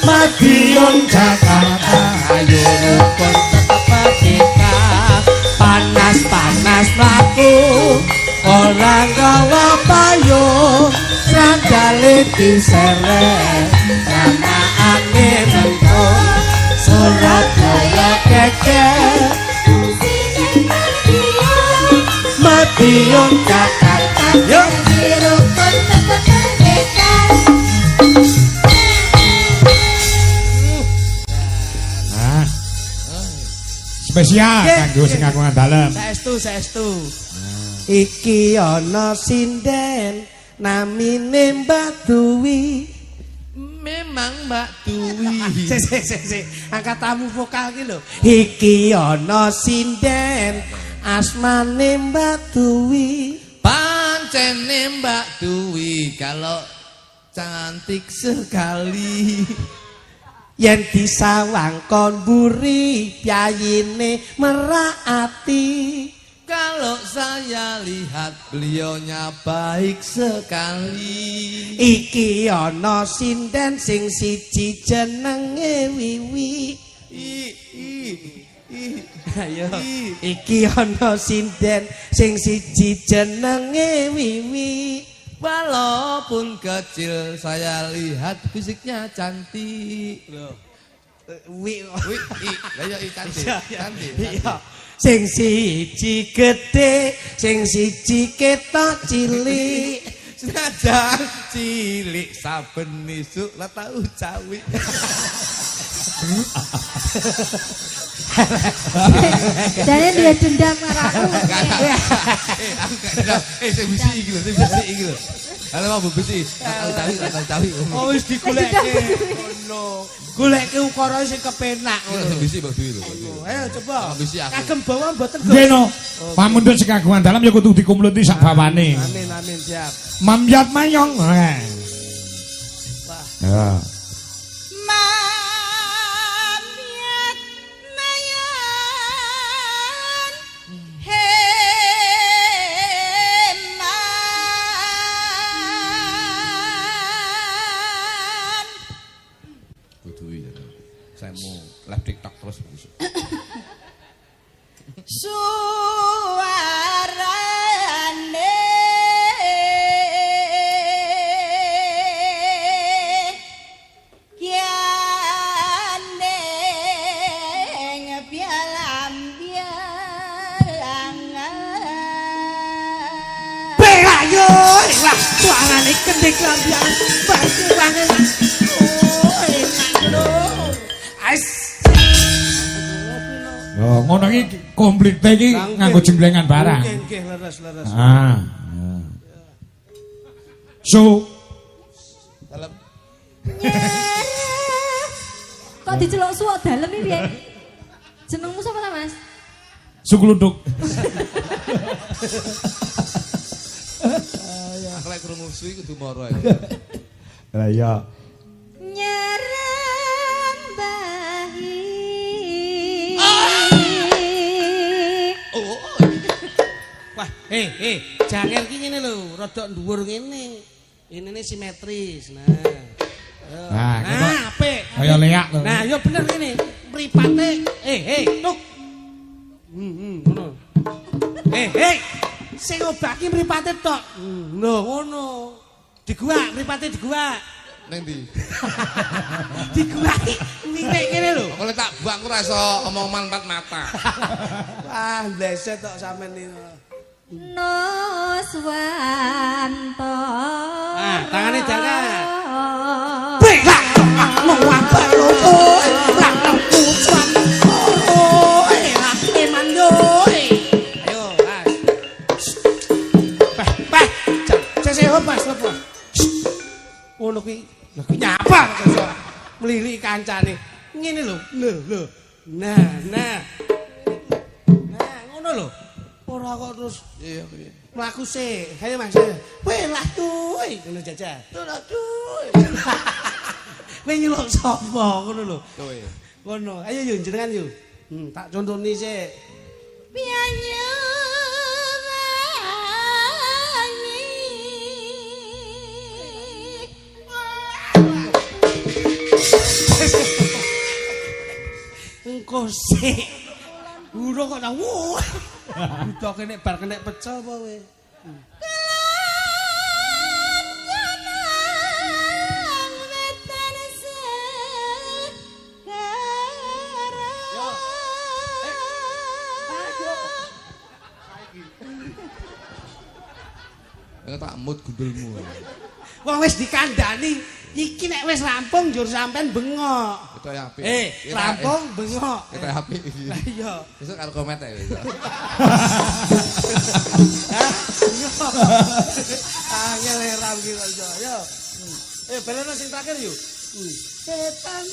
Speaker 2: Madiun Jakarta ayo rukun tetep merdeka. Panas-panas laku ora nggawa payung, sandale diseret lamaane mlentung. Surabaya geger Madiun Jakarta yo rukun tetep merdeka.
Speaker 1: Spesial kanggo sing aku dalem.
Speaker 2: Saestu. Iki ana sinden namine Mbak Duwi.
Speaker 3: Memang Mbak Duwi.
Speaker 2: Sik. Angkat tamu vokal iki lho. Iki ana sinden asmane Mbak Duwi.
Speaker 3: Pancene Mbak Duwi kalau cantik sekali.
Speaker 2: Yen disawang kon buri piyayine meraati.
Speaker 3: Kalau saya lihat beliaunya baik sekali.
Speaker 2: Iki ana sinden sing siji jenenge Wiwi. Ayo. Iki ana sinden sing siji jenenge Wiwi.
Speaker 3: Walaupun kecil saya lihat fisiknya cantik. Cantik.
Speaker 2: Sing siji gede, sing siji ketok cilik.
Speaker 3: Senajan cilik saben isuk lah tau cawi.
Speaker 4: Dane dia dendam karo aku.
Speaker 3: Sing bisi iki lho, Halo Mbak Bisi, tahu.
Speaker 2: Oh wis digoleke. Ngono. Goleke ukara sing kepenak ngono.
Speaker 3: Sing bisi Mbak Dwi lho.
Speaker 2: Ayo coba.
Speaker 3: Bisi aku.
Speaker 2: Kagem bawa mboten
Speaker 1: Nggih no. Pamundhut sing kagungan dalam ya kudu dikumpulti sak bawane.
Speaker 2: Amin siap.
Speaker 1: Mamyat mayong. Wah. Ya.
Speaker 3: Saya mau live TikTok terus.
Speaker 4: Suarane kiane bialang-bialangan.
Speaker 2: Belayo, wah suarane kendhek lambian. Banget.
Speaker 1: Oh, ngono iki komplit iki nganggo jenglengan barang.
Speaker 2: Nggih, leres.
Speaker 1: So
Speaker 3: Dalam.
Speaker 4: Kok diceluk suwak dalem iki piye? Jenengmu sapa ta, Mas?
Speaker 1: Sukluduk.
Speaker 3: Lek krungu suwi kudu moro ae.
Speaker 1: Lah iya.
Speaker 4: Nyerambahi.
Speaker 2: Wah, jangel ki ngene lho, rada dhuwur ngene. Ini simetris. Nah.
Speaker 1: Nah,
Speaker 2: apik.
Speaker 1: Kaya leak to.
Speaker 2: Nah, yo bener ngene. Mripate tuk. Ngono. Sing obaki mripate tok. Lho, ngono. Diguak, mripate diguak.
Speaker 3: Ning ndi?
Speaker 2: Diguaki ngene kene lho.
Speaker 3: Kok tak buak ora iso omong manfaat mata.
Speaker 2: Wah, bleset tok sampean iki.
Speaker 4: Nuswanto.
Speaker 2: Ah, tangane jangan. Bela, mau apa lo? Lah, Nuswan. Lah, eman yo. Ayo, Mas. Cese Mas, apa? Ngono kuwi. Lah kuwi nyapa kok mlili kancane. Ngene lho. Lho. Nah, ngono lho. Ora kok terus
Speaker 3: iya piye.
Speaker 2: Mlaku sik. Hayo Mas. Welah tuh. Ngono jajal. Lah tuh. Kowe nyeluk sapa ngono lho.
Speaker 3: Kowe.
Speaker 2: Ngono. Ayo yo jenengan yo. Tak contoni sik.
Speaker 4: Pianyu
Speaker 2: engko sik. Burung kok nang wuh. Udah kene bar kena pecel apa kowe?
Speaker 3: Tak mut gundulmu.
Speaker 2: Wong wis dikandani, iki nek wis rampung njur sampean bengok.
Speaker 3: Kita apik.
Speaker 2: Rampung bengok.
Speaker 3: Kita apik iki.
Speaker 2: Lah iya.
Speaker 3: Besok karo komet ae wis.
Speaker 2: Angel ram iki kok yo. Belena sing terakhir yo. Setan.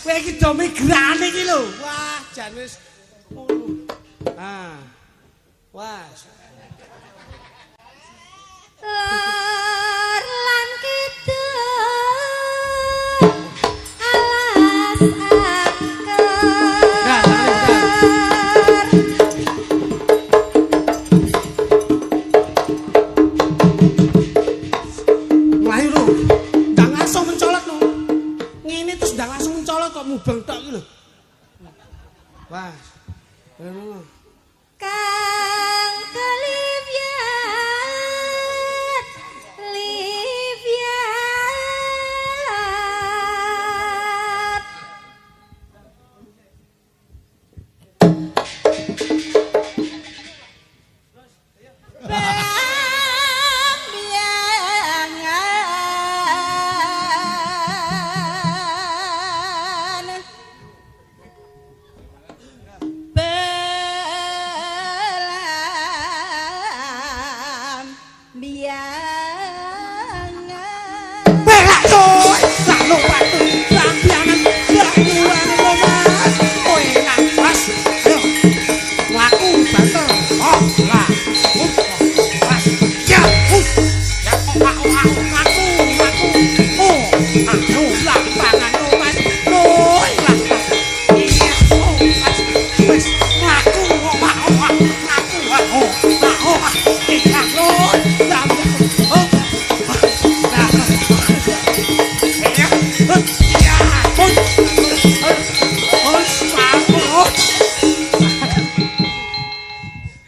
Speaker 2: Kowe iki do migrane iki lho. Wah, jan wis ngono. Wah.
Speaker 4: Lor lan kidul alas angker.
Speaker 2: Mlayu lho. Ndang langsung mencolot lho. Ngene terus ndang langsung mencolot kok mubeng tok iki lho. Wah. Ngono.
Speaker 4: Kang Kaliviat Liviat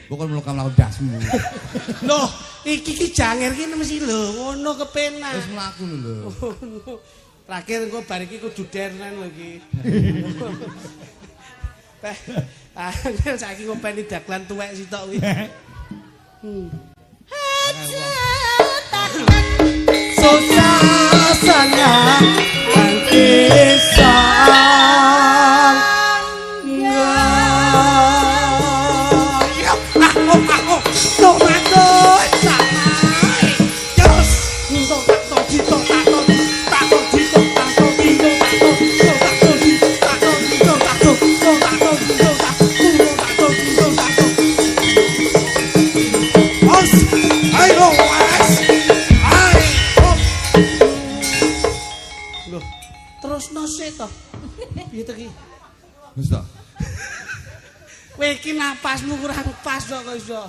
Speaker 3: Bukan melukam laut dasmu.
Speaker 2: Loh, iki janger ki mesti lho, ngono kepenak.
Speaker 3: Wis mlaku lho.
Speaker 2: Terakhir engko bar iki kudu dernen lho iki. Angel saiki ngopeni daglan tuwek sitok kuwi. Susah sangat kisah sik to. Piye to ki?
Speaker 5: Wis to.
Speaker 2: Kowe iki napasmu kurang pas kok iso.